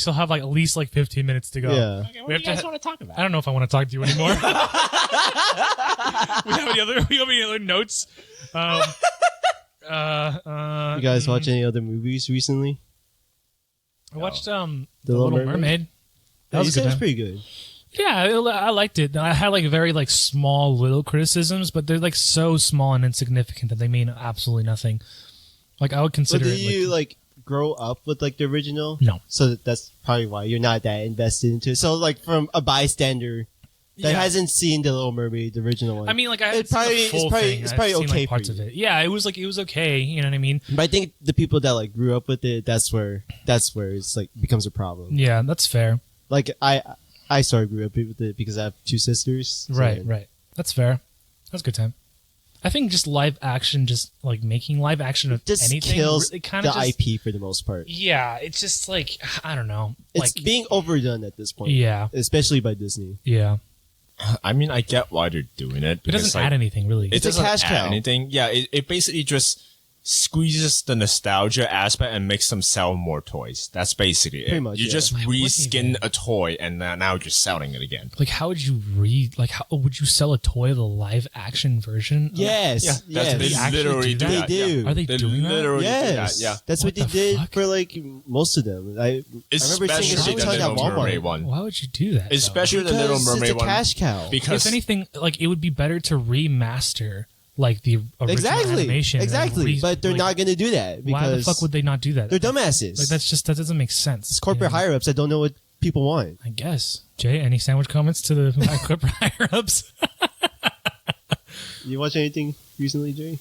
still have like at least like 15 minutes to go. Yeah. Okay, We what do have you guys to- want to talk about? I don't know if I want to talk to you anymore. we have any other notes? You guys watch any other movies recently? I watched The Little Little Mermaid? Mermaid. That Yeah, was you a said good it's time. pretty good. Yeah, I liked it. I had like very like small little criticisms, but they're like so small and insignificant that they mean absolutely nothing. Like I would But consider do it you grow up with the original? No. So that's probably why you're not that invested into it. So from a bystander that Yeah. hasn't seen the Little Mermaid, the original one. I mean, like I It had seen probably- the it's full probably- thing. it's I've probably seen, okay like, for parts you. of it. Yeah, it was okay. You know what I mean? But I think the people that grew up with it, that's where it's becomes a problem. Yeah, that's fair. Like I started grew up with it because I have 2 sisters. so- Right. That's fair. That's a good time. I think just live action, just like making live action of Just anything, kills it kind the of just, IP for the most part. Yeah, it's just like I don't know. It's Like being overdone at this point. yeah, Especially by Disney. yeah. I mean, I get why they're doing it. It because, doesn't add anything really. It It's a doesn't cash add cow. anything. Yeah, it basically just squeezes the nostalgia aspect and makes them sell more toys. That's basically it. Pretty much, You yeah. just wouldn't reskin even- a toy and now you're selling it again. Like, how would you how would you sell a toy the live action version? Yes. Yeah, yes. that's, They they actually literally do do that? that. They do. Yeah. Are they doing that? literally do Yes. that. Yeah. That's what, What they the did fuck? for most of them. I remember seeing Especially a the ton at Little Mermaid Walmart. one. Why would you do that? though? Especially the Little Because Mermaid it's a one. cash cow. Because if anything, like it would be better to remaster like the original animation. and Exactly. But they're like, not going to do that because Why the fuck would they not do that? they're dumbasses. Like that doesn't make sense. It's corporate you know? higher ups that don't know what people want. I guess. Jay, any sandwich comments to the corporate higher ups? You watch anything recently, Jay?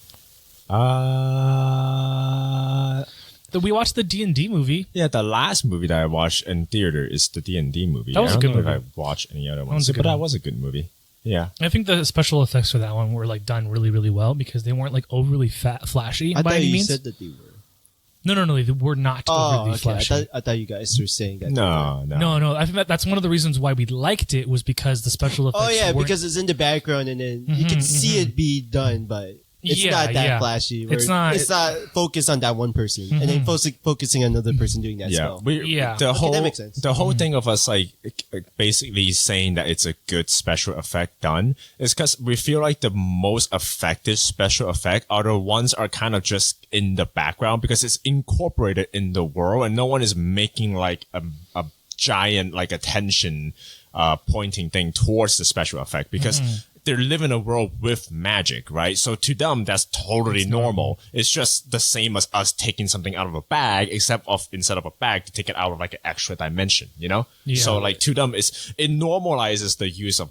We watched the D&D movie. yeah, the last movie that I watched in theater is the D&D movie. That was I a don't good know movie. if I watched any other was ones, a but good that one. was a good movie. Yeah. I think the special effects for that one were like done really, really well because they weren't like overly flashy I by thought any you means. said that they were. No, they were not Oh, overly okay. flashy. I thought you guys were saying that. No. No. I think that's one of the reasons why we liked it was because the special effects. Oh yeah, weren't- because it's in the background and then you can see it be done, but it's Yeah, not that yeah. flashy. where It's not- It's not focused on that one person, and then focusing on another person doing that Yeah, spell. Yeah. The Okay, whole that makes sense. the whole thing of us basically saying that it's a good special effect done is because we feel like the most effective special effect are the ones are kind of just in the background because it's incorporated in the world and no one is making like a giant like attention pointing thing towards the special effect because they live in a world with magic, right? So to them, that's totally normal. It's just the same as us taking something out of a bag, except instead of a bag, to take it out of like an extra dimension, you know? Yeah. So like to them, it normalizes the use of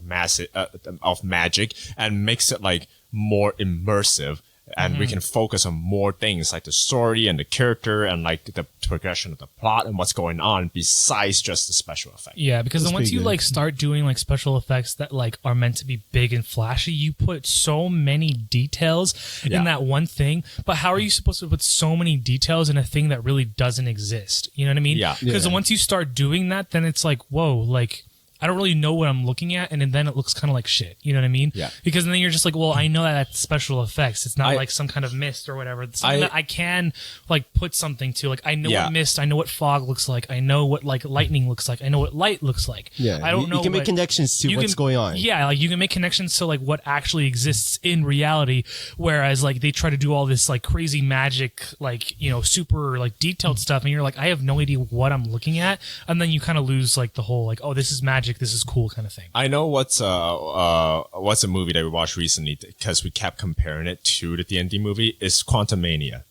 magic and makes it like more immersive. And we can focus on more things like the story and the character and like the progression of the plot and what's going on besides just the special effect. Yeah, because That's then once pretty you good. like start doing like special effects that like are meant to be big and flashy, you put so many details Yeah. in that one thing. But how are you supposed to put so many details in a thing that really doesn't exist? You know what I mean? Yeah. Because once you start doing that, then it's like, whoa, like I don't really know what I'm looking at, and then it looks kind of like shit. You know what I mean? Yeah. Because then you're just like, well, I know that that's special effects. It's not I- like some kind of mist or whatever. It's something I- that I can like put something to. Like I know Yeah. what mist, I know what fog looks like, I know what like lightning looks like, I know what light looks like. Yeah, I don't know. You can make like, connections to you what's can- going on. Yeah, like you can make connections to like what actually exists in reality, whereas like they try to do all this like crazy magic, like super like detailed stuff, and you're like, I have no idea what I'm looking at, and then you kind of lose like the whole like, oh, this is magic, this is cool kind of thing. I know what's a movie that we watched recently because we kept comparing it to the D&D movie is Quantumania.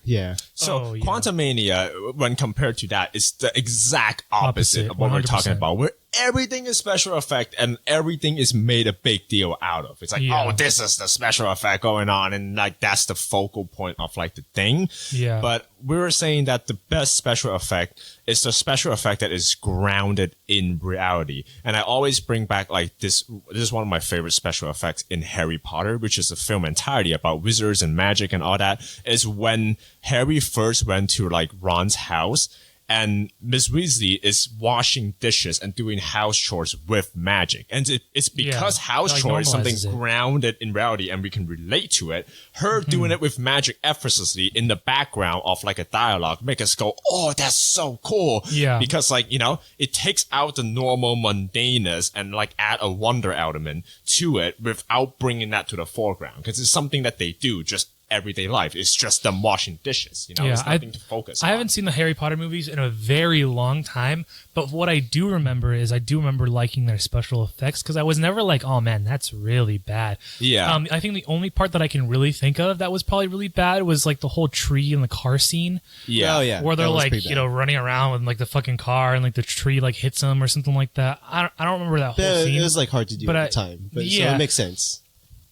Yeah. So Oh, yeah. Quantumania, when compared to that, is the exact opposite Opposite, of what we're talking 100%. about, where everything is special effect and everything is made a big deal out of. It's like, Yeah. oh, this is the special effect going on, and like that's the focal point of like the thing. Yeah. But we were saying that the best special effect is the special effect that is grounded in reality. And I always bring back like this is one of my favorite special effects in Harry Potter, which is a film entirely about wizards and magic and all that, is when Harry first went to like Ron's house and Miss Weasley is washing dishes and doing house chores with magic. And it's because Yeah. house Like, chore is something normalizes it. grounded in reality and we can relate to it. Her doing it with magic effortlessly in the background of like a dialogue make us go, oh, that's so cool. Yeah. Because like, it takes out the normal mundaneness and like add a wonder element to it without bringing that to the foreground. Because it's something that they do just everyday life. It's just them washing dishes. It's nothing to focus on. I haven't seen the Harry Potter movies in a very long time, but what I do remember is I do remember liking their special effects because I was never like, oh man, that's really bad. Yeah. I think the only part that I can really think of that was probably really bad was like the whole tree in the car scene. Yeah. Oh, yeah. Where they're That was like, pretty bad. running around with like the fucking car and like the tree like hits them or something like that. I don't remember that whole But scene. it was like hard to do But at the time. But so yeah. it makes sense.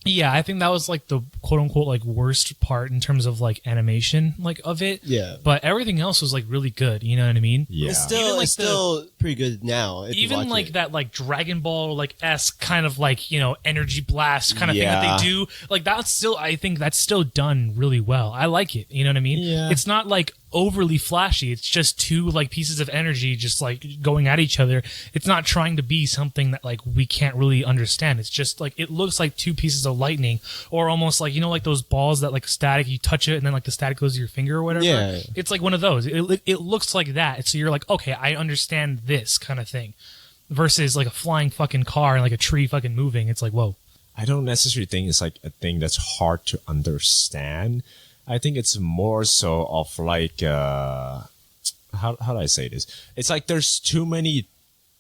Yeah, I think that was like the quote unquote like worst part in terms of like animation like of it. Yeah. But everything else was like really good. You know what I mean? Yeah. It's still Even, like, it's still pretty good now. If you Even watch like it. that like Dragon Ball like esque kind of like energy blast kind of thing Yeah. that they do, like that's still, I think that's still done really well. I like it. You know what I mean? Yeah. It's not like overly flashy. It's just two like pieces of energy just like going at each other. It's not trying to be something that like we can't really understand. It's just like it looks like two pieces of lightning, or almost like like those balls that like static, you touch it and then like the static goes to your finger or whatever. Yeah. It's like one of those. It looks like that. So you're like, okay, I understand this kind of thing. Versus like a flying fucking car and like a tree fucking moving. It's like, whoa. I don't necessarily think it's like a thing that's hard to understand. I think it's more so of like how do I say this? It's like there's too many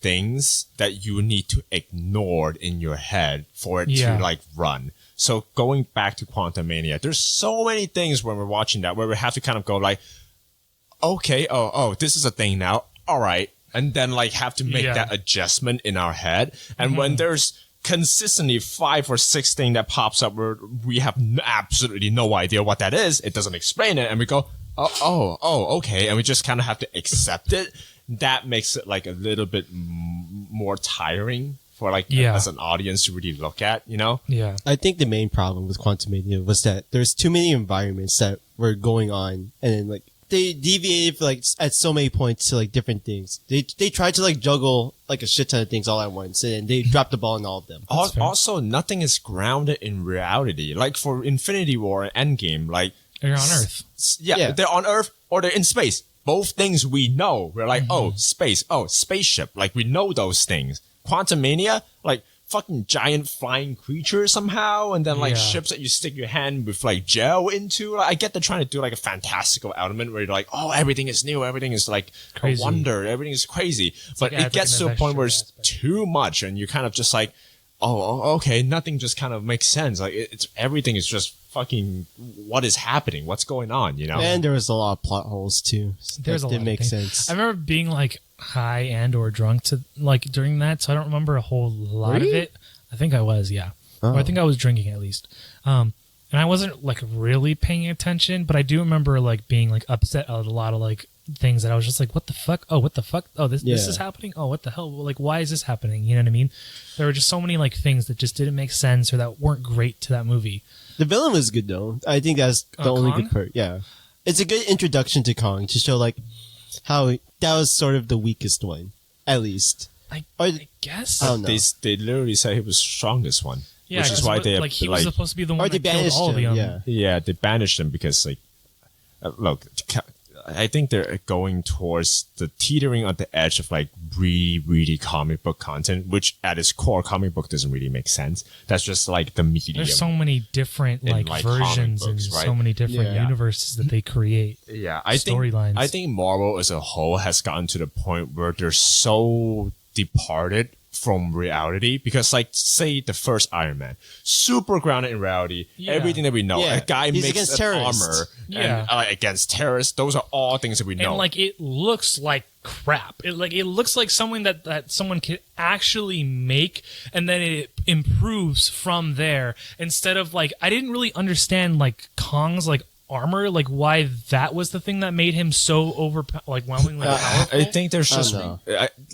things that you need to ignore in your head for it Yeah. to like run. So going back to Quantumania, there's so many things when we're watching that where we have to kind of go like, okay, oh, this is a thing now. All right. And then like have to make Yeah. that adjustment in our head. And when there's consistently 5 or 6 things that pops up where we have absolutely no idea what that is, it doesn't explain it, and we go, oh, okay, and we just kind of have to accept it. That makes it like a little bit more tiring for like Yeah. as an audience to really look at, Yeah. I think the main problem with Quantumania was that there's too many environments that were going on, and then like they deviated like at so many points to like different things. They tried to like juggle like a shit ton of things all at once, and they dropped the ball on all of them. fair. Also, nothing is grounded in reality. Like for Infinity War and Endgame, like You're on Earth. Yeah. they're on Earth or they're in space. Both things we know. We're like, oh, space, oh, spaceship. Like we know those things. Quantumania, like fucking giant flying creatures somehow, and then like Yeah. ships that you stick your hand with like gel into. Like, I get they're trying to do like a fantastical element where you're like, oh, everything is new, everything is like Crazy. a wonder, everything is crazy. But like it adds, gets like, to an a point where it's extra too much, and you're kind of just like, okay, nothing just kind of makes sense. Like it's everything is just fucking what is happening, what's going on, you know? And there was a lot of plot holes too. There's a lot didn't of make things. sense. I remember being like high and or drunk to like during that, so I don't remember a whole lot Were of you? it. I think I was, yeah. Oh. Or I think I was drinking at least. And I wasn't like really paying attention, but I do remember like being like upset at a lot of like things that I was just like, what the fuck? Oh, what the fuck? Oh, this Yeah. is happening? Oh, what the hell? Like, why is this happening? You know what I mean? There were just so many like things that just didn't make sense or that weren't great to that movie. The villain was good though. I think that's the only Kong? good part. Yeah, it's a good introduction to Kong to show like how that was sort of the weakest one, at least. I Or- guess. I don't know. They literally said he was the strongest one. Yeah, which is 'cause why what- they like he was supposed to be the one they that killed banished all him. of them. Yeah. Yeah, they banished him because, like, look, I think they're going towards the teetering on the edge of, like, really comic book content, which at its core, comic book doesn't really make sense. That's just, like, the medium. There's so many different In, like like, versions comic books, and right? so many different Yeah. universes that they create. Yeah, storylines. I think Marvel as a whole has gotten to the point where they're so departed from reality because, like, say the first Iron Man, super grounded in reality, Yeah. everything that we know. Yeah. A guy He's makes against an terrorists. armor Yeah. and against terrorists. Those are all things that we know. And like it looks like crap. It looks like something that someone could actually make, and then it improves from there. Instead of like, I didn't really understand like Kong's like armor, like why that was the thing that made him so overwhelmingly powerful. I think there's just, know.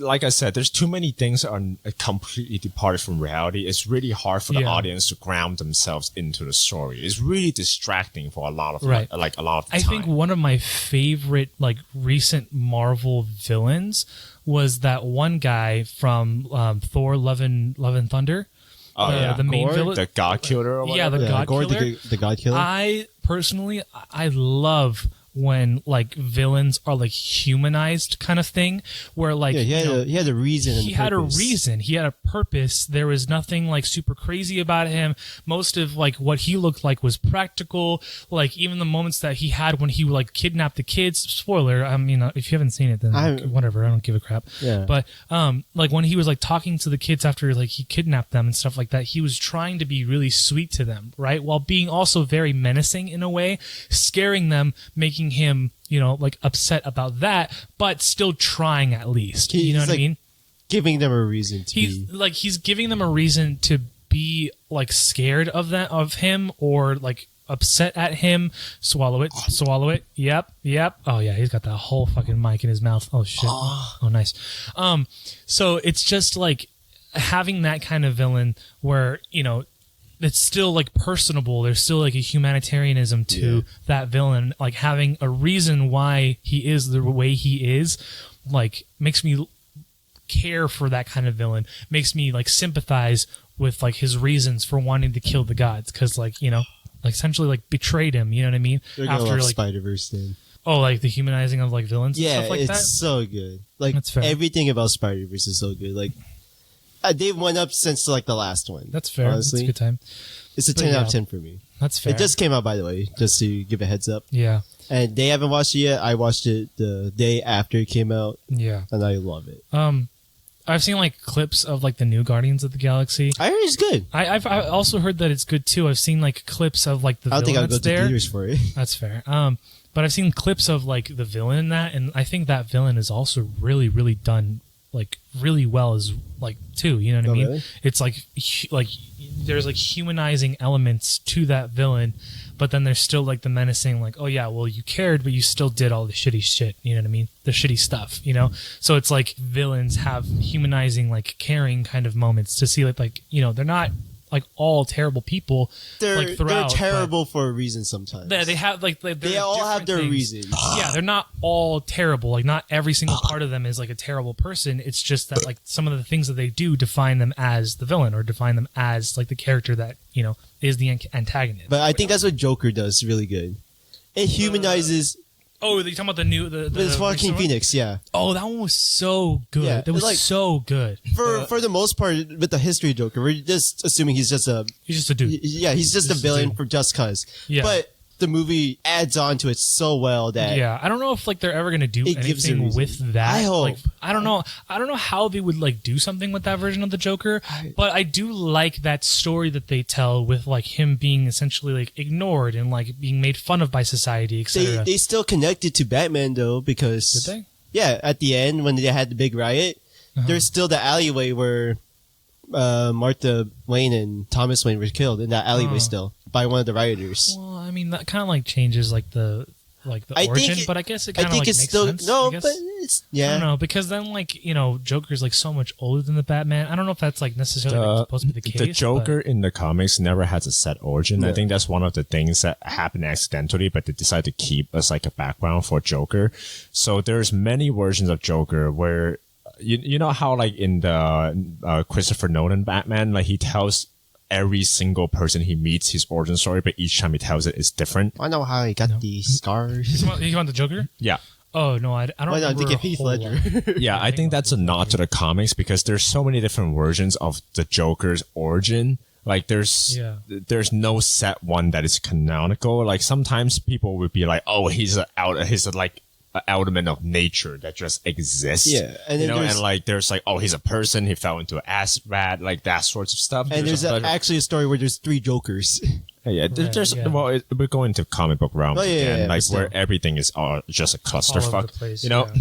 like I said, there's too many things that are completely departed from reality. It's really hard for the Yeah. audience to ground themselves into the story. It's really distracting for a lot of Right. like a lot of the I time. think one of my favorite like recent Marvel villains was that one guy from Thor: Love and Thunder. Oh, yeah. The main Gore? villain. the God Killer or Yeah, whatever. the God Gore, Killer. the God Killer. I personally, I love when like villains are like humanized kind of thing, where like yeah, he had a reason. he had a reason, he had a purpose. There was nothing like super crazy about him. Most of like what he looked like was practical. Like even the moments that he had when he like kidnapped the kids. Spoiler, I mean, if you haven't seen it, then like, whatever. I don't give a crap. Yeah. But like when he was like talking to the kids after like he kidnapped them and stuff like that, he was trying to be really sweet to them, right? While being also very menacing in a way, scaring them, making him, you know, like upset about that, but still trying at least. You know He's what I like mean? giving them a reason to He's be. like he's giving them a reason to be like scared of him or like upset at him. Swallow it. Yep. Oh yeah, he's got that whole fucking mic in his mouth. Oh shit. Oh nice. So it's just like having that kind of villain where, you know, it's still like personable. There's still like a humanitarianism to that villain. Like having a reason why he is the way he is, like makes me care for that kind of villain. Makes me like sympathize with like his reasons for wanting to kill the gods. Cause like, you know, like essentially like betrayed him. You know what I mean? They're gonna love like, Spider-Verse then. oh, like the humanizing of like villains and Yeah, stuff like it's that. so good. Like That's fair. everything about Spider-Verse is so good. Like they've went up since like the last one. That's fair. Honestly, That's a good time. it's a But 10 out yeah. of 10 for me. That's fair. It just came out, by the way, just to give a heads up. Yeah. And they haven't watched it yet. I watched it the day after it came out, Yeah. and I love it. I've seen like clips of like the new Guardians of the Galaxy. I heard it's good. I've also heard that it's good too. I've seen like clips of like the I don't think villain I'll go that's to there. theaters for it. That's fair. But I've seen clips of like the villain in that, and I think that villain is also really, really done like really well as like too. You know what I Oh, mean? really? It's like there's like humanizing elements to that villain, but then there's still like the menacing, like, oh yeah, well you cared, but you still did all the shitty shit. You know what I mean? The shitty stuff. You know? So it's like villains have humanizing, like caring kind of moments to see like you know they're not like all terrible people. They're like throughout, but terrible for a reason sometimes. they have like They all have their reasons. Yeah, they're not all terrible. Like not every single part of them is like a terrible person. It's just that like some of the things that they do define them as the villain or define them as like the character that, you know, is the antagonist. But I think that's what Joker does really good. It humanizes Oh, you're talking about the new the With Joaquin recent one? Phoenix, yeah. Oh, that one was so good. Yeah, That was like- so good. For the most part, with the history of Joker, we're just assuming he's just a He's just a dude. he's just a villain for just cause. Yeah. But the movie adds on to it so well that Yeah, I don't know if like they're ever gonna do It gives you a anything reason. with that. I hope. Like, I don't know how they would like do something with that version of the Joker, but I do like that story that they tell with like him being essentially like ignored and like being made fun of by society, etc. they still connected to Batman though because Did they? Yeah, at the end when they had the big riot, there's still the alleyway where Martha Wayne and Thomas Wayne were killed in that alleyway still by one of the rioters. Well, I mean that kind of like changes like the I think origin, it- but I guess it I kind of think like it's makes still sense. no, I guess. but it's I yeah. don't know because then like Joker's like so much older than the Batman. I don't know if that's like necessarily like, supposed to be the case. The Joker in the comics never has a set origin. I Yeah. think that's one of the things that happened accidentally, but they decided to keep as like a background for Joker. So there's many versions of Joker where you know how like in the Christopher Nolan Batman, like he tells every single person he meets his origin story, but each time he tells it is different. I know how he got these scars. You want the Joker? Yeah. Oh no, I don't. Why not remember think a of Heath whole Ledger? lot. Yeah, I think that's a nod to the comics because there's so many different versions of the Joker's origin. Like there's no set one that is canonical. Like sometimes people would be like, "Oh, he's like an element of nature that just exists." Yeah, and you then know, there's- and like there's like, "Oh, he's a person. He fell into an acid vat," like that sorts of stuff. And there's actually a story where there's 3 Jokers. Yeah, there's we're going to comic book realm Oh, yeah, again, yeah, like but where still. everything is all just a clusterfuck. All over the place, you know, yeah.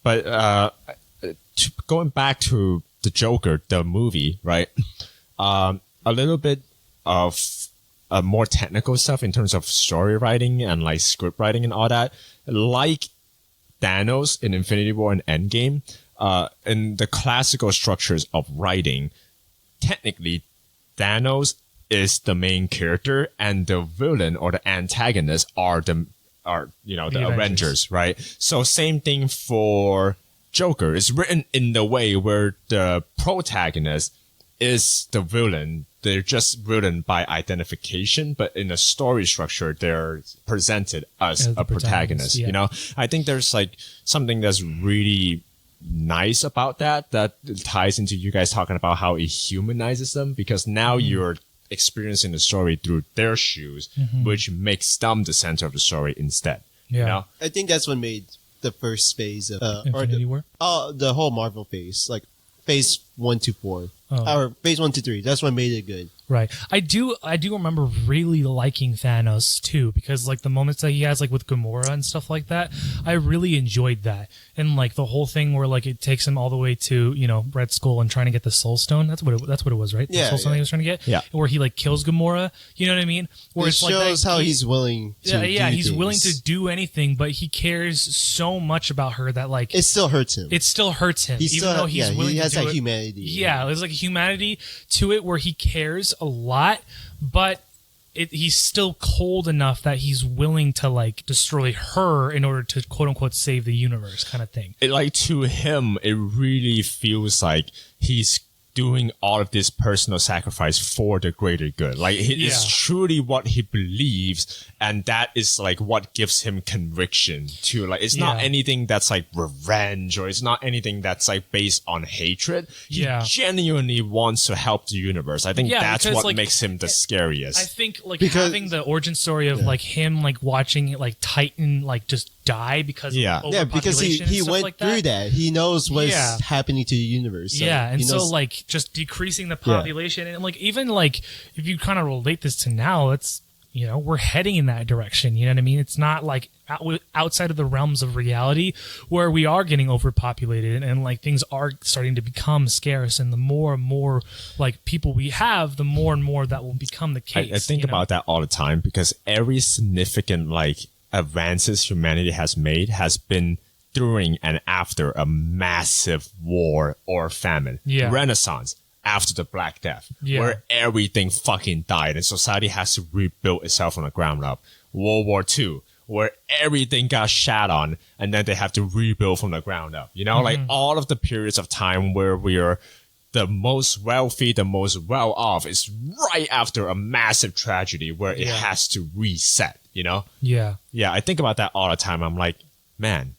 but going back to the Joker, the movie, right? A little bit of more technical stuff in terms of story writing and like script writing and all that. Like Thanos in Infinity War and Endgame, in the classical structures of writing, technically Thanos is the main character and the villain or the antagonist are the Avengers, right? So same thing for Joker. It's written in the way where the protagonist is the villain. They're just villain by identification, but in a story structure, they're presented as As the a protagonist. yeah. You know, I think there's like something that's really nice about that ties into you guys talking about how it humanizes them because now you're experiencing the story through their shoes, which makes them the center of the story instead. Yeah. You know? I think that's what made the first phase of Infinity War. The whole Marvel phase, like phase 1 to 4, or phase 1 to 3. That's what made it good. Right. I do remember really liking Thanos too, because like the moments that he has like with Gamora and stuff like that, I really enjoyed that. And like the whole thing where like it takes him all the way to, Red Skull and trying to get the Soul Stone. That's what it was, right? The Yeah, Soul Stone yeah. he was trying to get? Yeah. Where he like kills Gamora. You know what I mean? Where It it's shows like how he's willing to yeah, do he's things. willing to do anything, but he cares so much about her that like It still hurts him. it still hurts him, He's even still, though he's yeah, willing he has to do that it. humanity. Yeah, there's like a humanity to it where he cares a lot, but he's still cold enough that he's willing to like destroy her in order to quote unquote save the universe, kind of thing. To him, it really feels like he's doing all of this personal sacrifice for the greater good. Like it's truly what he believes, and that is like what gives him conviction to like. It's not Yeah. anything that's like revenge, or it's not anything that's like based on hatred. He Yeah. genuinely wants to help the universe. I think Yeah, that's because, what like, makes him the scariest. I think like Because- having the origin story of like him like watching like Titan like just die because Yeah. of Yeah, because he overpopulation and stuff went like through that. He knows what's Yeah. happening to the universe. yeah, and he so knows- like just decreasing the population and like even like if you kind of relate this to now, it's we're heading in that direction. You know what I mean? It's not like outside of the realms of reality where we are getting overpopulated and like things are starting to become scarce. And the more and more like people we have, the more and more that will become the case. I think about that all the time because every significant like advances humanity has made has been during and after a massive war or famine. Yeah. Renaissance after the Black Death, Yeah. where everything fucking died and society has to rebuild itself from the ground up. World War II, where everything got shat on and then they have to rebuild from the ground up. Like all of the periods of time where we are the most wealthy, the most well off is right after a massive tragedy where it has to reset. you know? Yeah. Yeah, I think about that all the time. I'm like, man,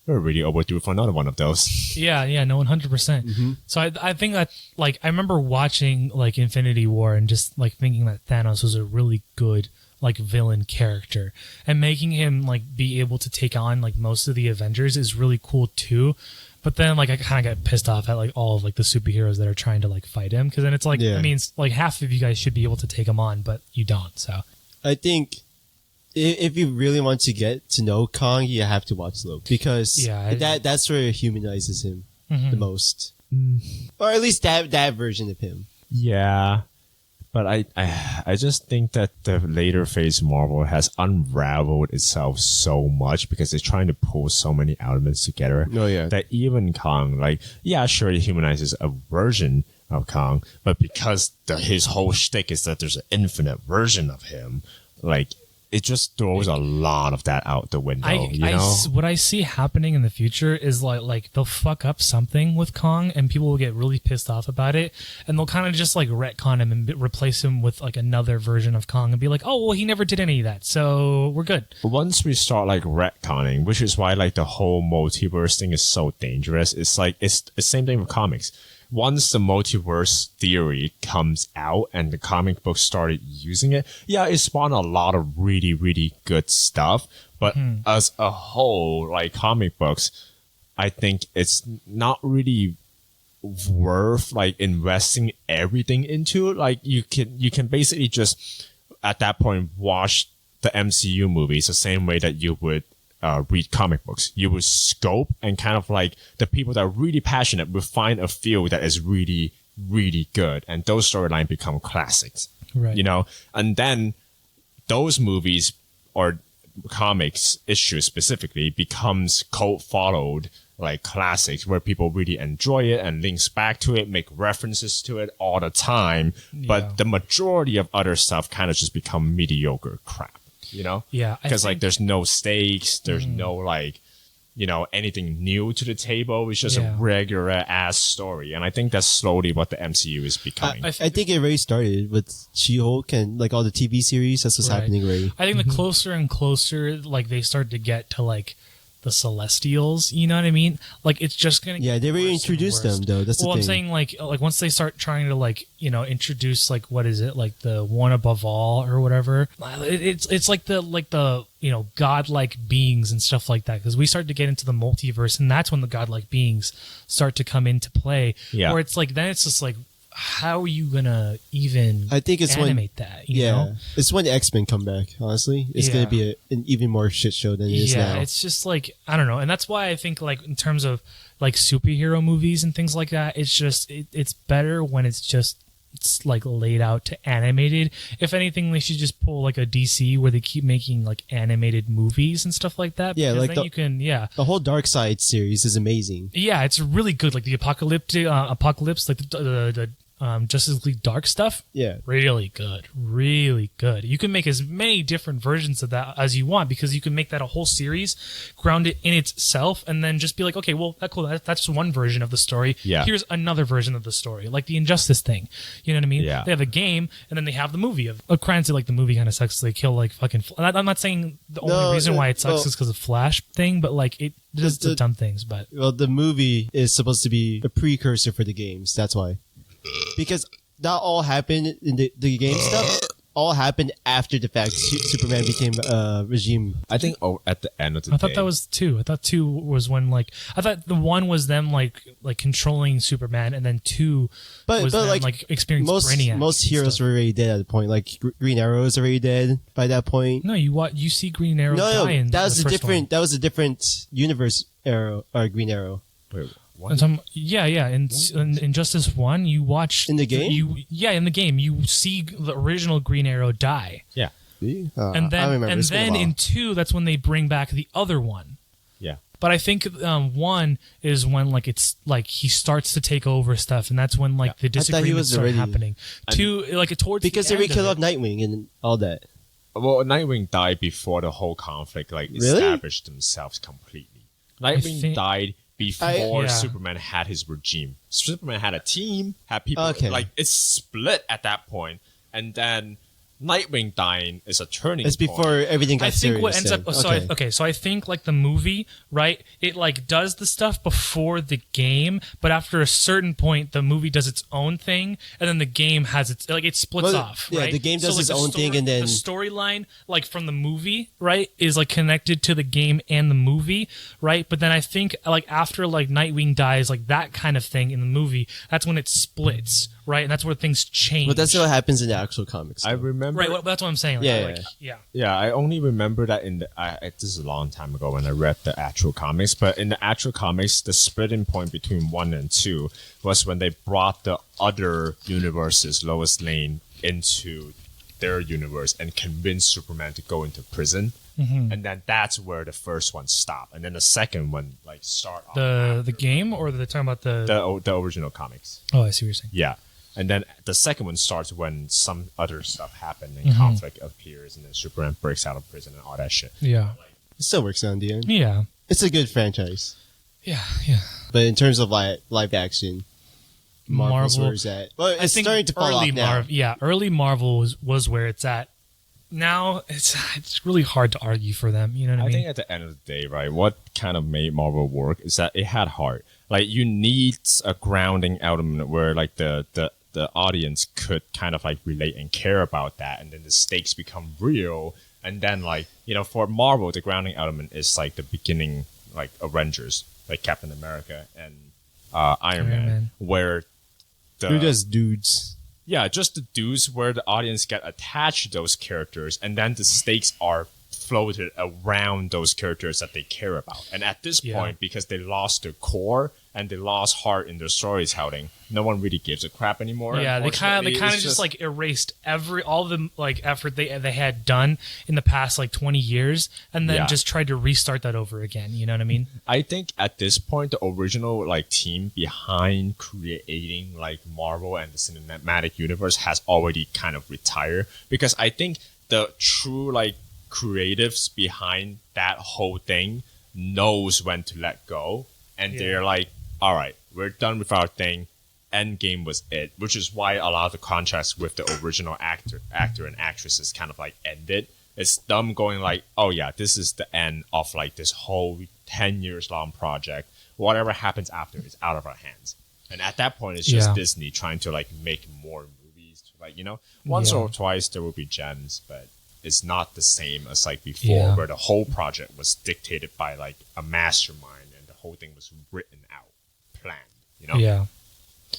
we're really overdue for another one of those. Yeah, no, 100%. percent So I think that, like, I remember watching, like, Infinity War and just, like, thinking that Thanos was a really good, like, villain character. And making him, like, be able to take on, like, most of the Avengers is really cool, too. But then, like, I kind of got pissed off at, like, all of, like, the superheroes that are trying to, like, fight him. Because then it's like, I mean, it's like half of you guys should be able to take him on, but you don't, so. I think if you really want to get to know Kong, you have to watch Loki because that's where it humanizes him the most, or at least that version of him. Yeah, but I just think that the later phase Marvel has unraveled itself so much because it's trying to pull so many elements together. Oh yeah, that even Kong, like, yeah, sure, it humanizes a version of Kong, but because his whole shtick is that there's an infinite version of him, like, it just throws a lot of that out the window. What I see happening in the future is like they'll fuck up something with Kong and people will get really pissed off about it, and they'll kind of just like retcon him and replace him with like another version of Kong and be like, oh well, he never did any of that, so we're good. Once we start like retconning, which is why like the whole multiverse thing is so dangerous, it's like it's the same thing with comics. Once the multiverse theory comes out and the comic books started using it, yeah, it spawned a lot of really, really good stuff. But as a whole, like comic books, I think it's not really worth like investing everything into it. Like you can basically just at that point watch the MCU movies the same way that you would read comic books. You would scope and kind of like the people that are really passionate will find a field that is really, really good. And those storylines become classics, right? You know, and then those movies or comics issues specifically becomes cult followed like classics where people really enjoy it and links back to it, make references to it all the time. But the majority of other stuff kind of just become mediocre crap. You know? Yeah. Because like there's no stakes, there's no like, you know, anything new to the table. It's just a regular ass story. And I think that's slowly what the MCU is becoming. I think it already started with She-Hulk and like all the TV series. That's what's happening already. I think the closer and closer like they start to get to like the Celestials, you know what I mean? Like it's just gonna get they already introduced them though. That's the thing. I'm saying like once they start trying to like, you know, introduce like what is it, like the one above all or whatever. It's like the you know, godlike beings and stuff like that, because we start to get into the multiverse and that's when the godlike beings start to come into play. Yeah. Where it's like then it's just like, how are you gonna even animate that? You know? It's when the X-Men come back, honestly. It's gonna be an even more shit show than it is now. Yeah, it's just like, I don't know. And that's why I think like in terms of like superhero movies and things like that, it's just it's better when it's like laid out to animated. If anything, they should just pull like a DC where they keep making like animated movies and stuff like that. Yeah, like then you can the whole Dark Side series is amazing. Yeah, it's really good. Like the Apocalypse, like the Justice League Dark stuff. Yeah, really good. You can make as many different versions of that as you want because you can make that a whole series, ground it in itself, and then just be like, okay, well, that's one version of the story. Yeah. Here's another version of the story, like the Injustice thing. You know what I mean? Yeah. They have a game, and then they have the movie of. Granted, like the movie kind of sucks. They kill like fucking. I'm not saying the only reason why it sucks is because of Flash thing, but like it does the dumb things. But the movie is supposed to be a precursor for the games. That's why. Because that all happened in the game stuff. All happened after the fact. Superman became regime. I think at the end of the day. I thought that was 2. I thought 2 was when like I thought the 1 was them like controlling Superman, and then 2 was them like experiencing Brainiac. Most heroes were already dead at the point. Like Green Arrow is already dead by that point. No, you see Green Arrow die in that was the a first different. One. That was a different universe. Arrow or Green Arrow. Wait, what? And in Justice 1, you watch in the game. In the game, you see the original Green Arrow die. Yeah, and then in 2, that's when they bring back the other one. Yeah, but I think 1 is when like it's like he starts to take over stuff, and that's when like the disagreements start happening. 2, like towards because the they killed off Nightwing and all that. Well, Nightwing died before the whole conflict established themselves completely. Nightwing died before Superman had his regime. Superman had a team, had people, like it's split at that point. And then Nightwing dying is a turning It's point. before everything got I think what serious ends then. up so I think like the movie, right? It like does the stuff before the game, but after a certain point, the movie does its own thing, and then the game has its like it splits Well, off. yeah, right? the game does like, its the own thing, and then- the storyline, like from the movie, right, is like connected to the game and the movie, right? But then I think like after like Nightwing dies, like that kind of thing in the movie, that's when it splits, right? And that's where things change. But that's what happens in the actual comics. I though. remember. right. Well, that's what I'm saying. Like, Yeah, like, yeah. yeah. Yeah, I only remember that in the. This is a long time ago when I read the actual comics, but in the actual comics, the splitting point between 1 and 2 was when they brought the other universes, Lois Lane, into their universe and convinced Superman to go into prison. And then that's where the first one stopped, and then the second one like start off The game, or the talking about the original comics. Oh, I see what you're saying. Yeah. And then the second one starts when some other stuff happened and conflict appears, and then Superman breaks out of prison and all that shit. Yeah. It still works out in the end. Yeah. It's a good franchise. Yeah. Yeah. But in terms of live action, Marvel's Marvel- where it's at. Well, it's I think starting to fall early off now. early Marvel was where it's at. Now it's really hard to argue for them. You know what I I mean? think at the end of the day, right, what kind of made Marvel work is that it had heart. Like, you need a grounding element where, like, the audience could kind of, like, relate and care about that, and then the stakes become real. And then, like, you know, for Marvel, the grounding element is, like, the beginning, like, Avengers, like Captain America and Iron Man, where They're just dudes. yeah, just the dudes where the audience get attached to those characters, and then the stakes are floated around those characters that they care about. And at this Yeah. point, because they lost their core and they lost heart in their storytelling, no one really gives a crap anymore. Yeah, they kind Unfortunately, of it's just like erased all the like effort they had done in the past like 20 years, and then Yeah. just tried to restart that over again. You know what I mean? I think at this point, the original like team behind creating like Marvel and the cinematic universe has already kind of retired, because I think the true like creatives behind that whole thing knows when to let go, and they're like, all right, we're done with our thing. Endgame was it, which is why a lot of the contracts with the original actor and actresses kind of like ended. It's them going like, oh yeah, this is the end of like this whole 10 years long project. Whatever happens after is out of our hands. And at that point, it's just Yeah. Disney trying to like make more movies. Like, you know, once or twice there will be gems, but it's not the same as like before, where the whole project was dictated by like a mastermind and the whole thing was written out, planned, you know? Yeah.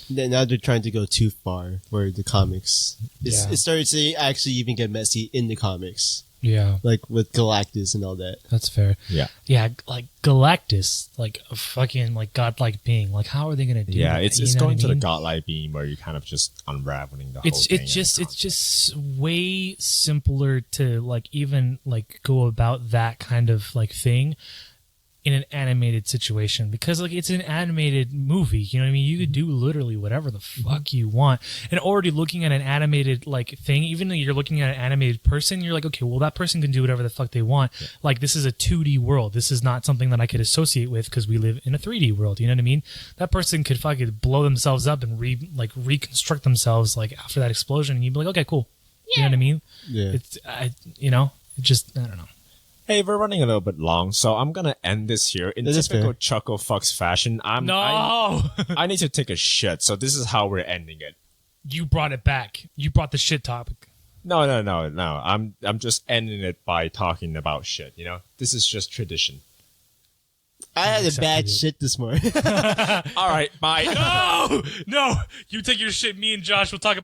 Now they're trying to go too far for the comics. Yeah. It started to actually even get messy in the comics, Yeah. like with Galactus and all that. That's fair. Yeah. Yeah, like Galactus, like a fucking like godlike being. Like, how are they gonna do Yeah, that? it's You know going what to I the mean? godlike being where you're kind of just unraveling the whole It's thing. it's just way simpler to like even like go about that kind of like thing in an animated situation, because like it's an animated movie, you know what I mean? You could do literally whatever the fuck you want. And already looking at an animated like thing, even though you're looking at an animated person, you're like, okay, well that person can do whatever the fuck they want. Like, this is a 2D world. This is not something that I could associate with because we live in a 3D world. You know what I mean? That person could fucking blow themselves up and reconstruct themselves like after that explosion, and you'd be like, okay, cool. You know what I mean? Yeah. I don't know. Hey, we're running a little bit long, so I'm gonna end this here in That is typical fair. Chucklefux fashion. I need to take a shit, so this is how we're ending it. You brought it back. You brought the shit topic. No. I'm just ending it by talking about shit. You know, this is just tradition. I had a Accepted bad it. shit this morning. All right, bye. No. You take your shit. Me and Josh will talk